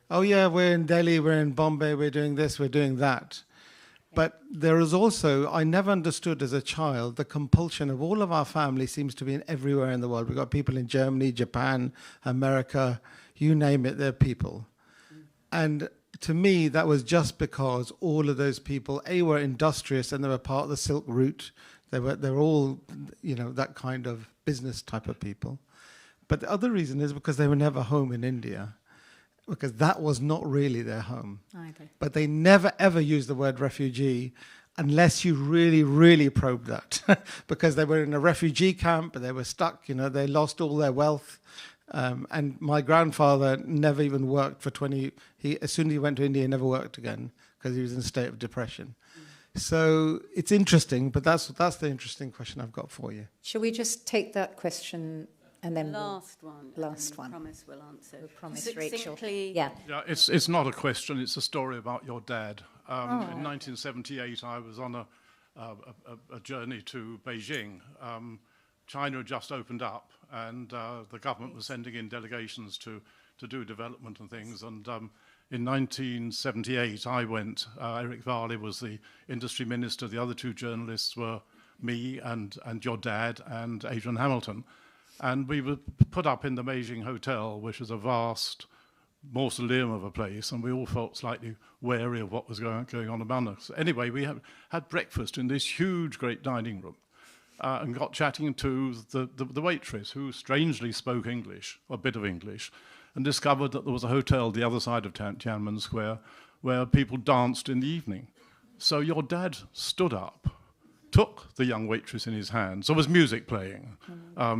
Oh yeah, we're in Delhi, we're in Bombay, we're doing this, we're doing that. But there is also, I never understood as a child, the compulsion of all of our family seems to be in everywhere in the world. We've got people in Germany, Japan, America, you name it, they're people. And to me, that was just because all of those people, were industrious and they were part of the Silk Route. They were all, you know, that kind of business type of people. But the other reason is because they were never home in India, because that was not really their home. Either. But they never, ever used the word refugee unless you really, really probed that. Because they were in a refugee camp, and they were stuck, you know, they lost all their wealth. And my grandfather never even worked for 20... as soon as he went to India, he never worked again because he was in a state of depression. So it's interesting, but that's the interesting question I've got for you. Shall we just take that question and then Last one. Promise we'll answer. We'll promise, Rachel. Succinctly. Yeah. Yeah, it's not a question, it's a story about your dad. In 1978, I was on a journey to Beijing. China had just opened up, and the government was sending in delegations to do development and things. And in 1978, I went. Eric Varley was the industry minister. The other 2 journalists were me and your dad and Adrian Hamilton. And we were put up in the Beijing Hotel, which is a vast mausoleum of a place, and we all felt slightly wary of what was going on around us. Anyway, we had breakfast in this huge, great dining room, and got chatting to the waitress, who strangely spoke English, a bit of English, and discovered that there was a hotel the other side of Tiananmen Square where people danced in the evening. So your dad stood up, took the young waitress in his hands. There was music playing,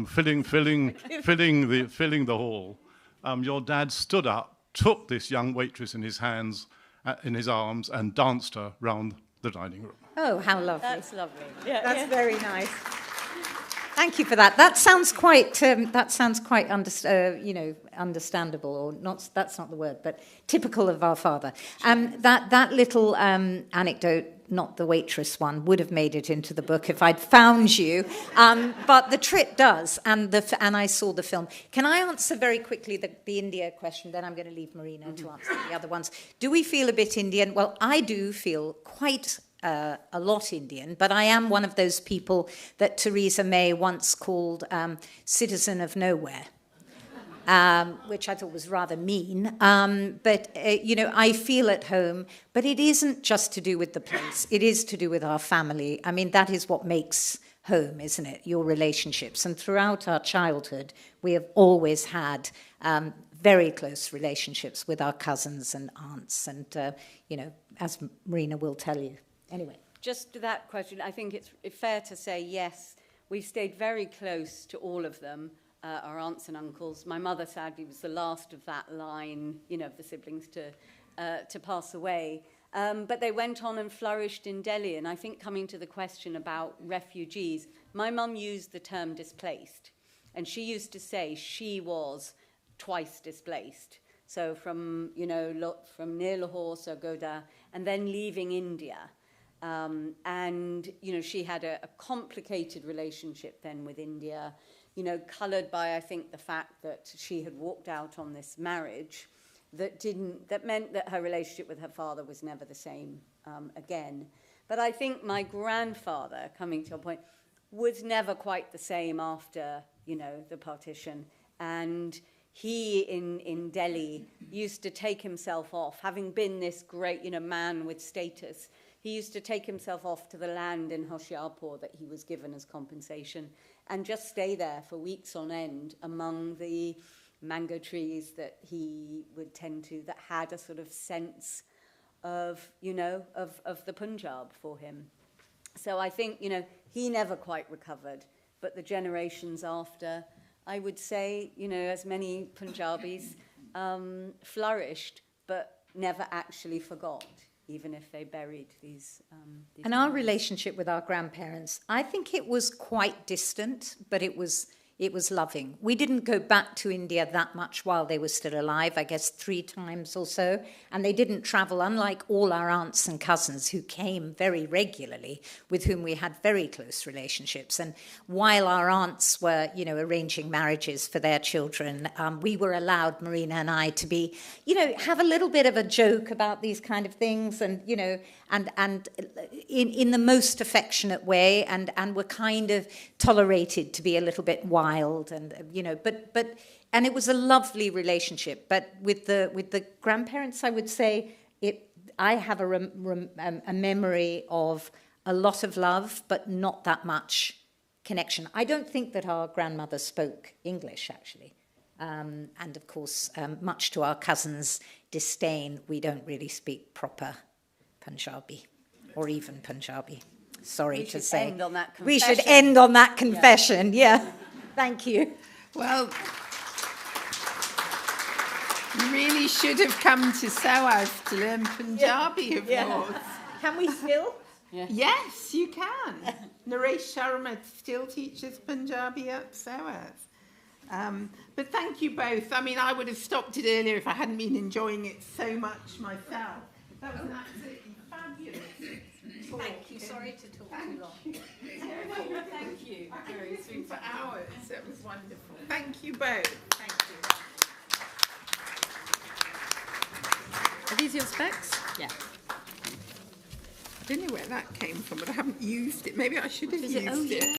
filling the hall. Your dad stood up, took this young waitress in his hands, in his arms, and danced her round the dining room. Oh, how lovely. That's lovely. Yeah, That's very nice. Thank you for that. That sounds quite, understandable, or not. That's not the word, but typical of our father. That little anecdote, not the waitress one, would have made it into the book if I'd found you. But the trip does, and I saw the film. Can I answer very quickly the India question? Then I'm going to leave Marina to answer the other ones. Do we feel a bit Indian? Well, I do feel quite a lot Indian, but I am one of those people that Theresa May once called citizen of nowhere, which I thought was rather mean. But I feel at home, but it isn't just to do with the place. It is to do with our family. I mean, that is what makes home, isn't it? Your relationships. And throughout our childhood, we have always had very close relationships with our cousins and aunts. And, as Marina will tell you. Anyway. Just to that question, I think it's fair to say, yes, we've stayed very close to all of them, our aunts and uncles. My mother, sadly, was the last of that line, of the siblings to pass away. But they went on and flourished in Delhi. And I think coming to the question about refugees, my mum used the term displaced. And she used to say she was twice displaced. So from near Lahore, so Godda, and then leaving India. And she had a complicated relationship then with India, coloured by, I think, the fact that she had walked out on this marriage that meant that her relationship with her father was never the same again. But I think my grandfather, coming to your point, was never quite the same after, the partition. And he, in Delhi, used to take himself off, having been this great, man with status. He used to take himself off to the land in Hoshiarpur that he was given as compensation and just stay there for weeks on end among the mango trees that he would tend to, that had a sort of sense of, of the Punjab for him. So I think, he never quite recovered, but the generations after, I would say, as many Punjabis flourished, but never actually forgot, even if they buried these and our relationship with our grandparents, I think it was quite distant, but it was loving. We didn't go back to India that much while they were still alive, I guess 3 times or so. And they didn't travel, unlike all our aunts and cousins who came very regularly, with whom we had very close relationships. And while our aunts were, arranging marriages for their children, we were allowed, Marina and I, to be, have a little bit of a joke about these kind of things and, and in the most affectionate way, and were kind of tolerated to be a little bit wild, and and it was a lovely relationship. But with the grandparents, I would say I have a memory of a lot of love, but not that much connection. I don't think that our grandmother spoke English, actually. And of course, much to our cousins' disdain, we don't really speak proper Punjabi, or even Punjabi. Sorry to say. We should end on that confession, yeah. Thank you. Well, you really should have come to SOAS to learn Punjabi, of course. Can we still? Yeah. Yes, you can. Naresh Sharma still teaches Punjabi at SOAS. But thank you both. I mean, I would have stopped it earlier if I hadn't been enjoying it so much myself. That was an absolutely fabulous talk. Thank you. Sorry to talk too long. Thank you. I could listen for hours. It was wonderful. Thank you both. Thank you. Are these your specs? Yeah. I don't know where that came from, but I haven't used it. Maybe I should have used it.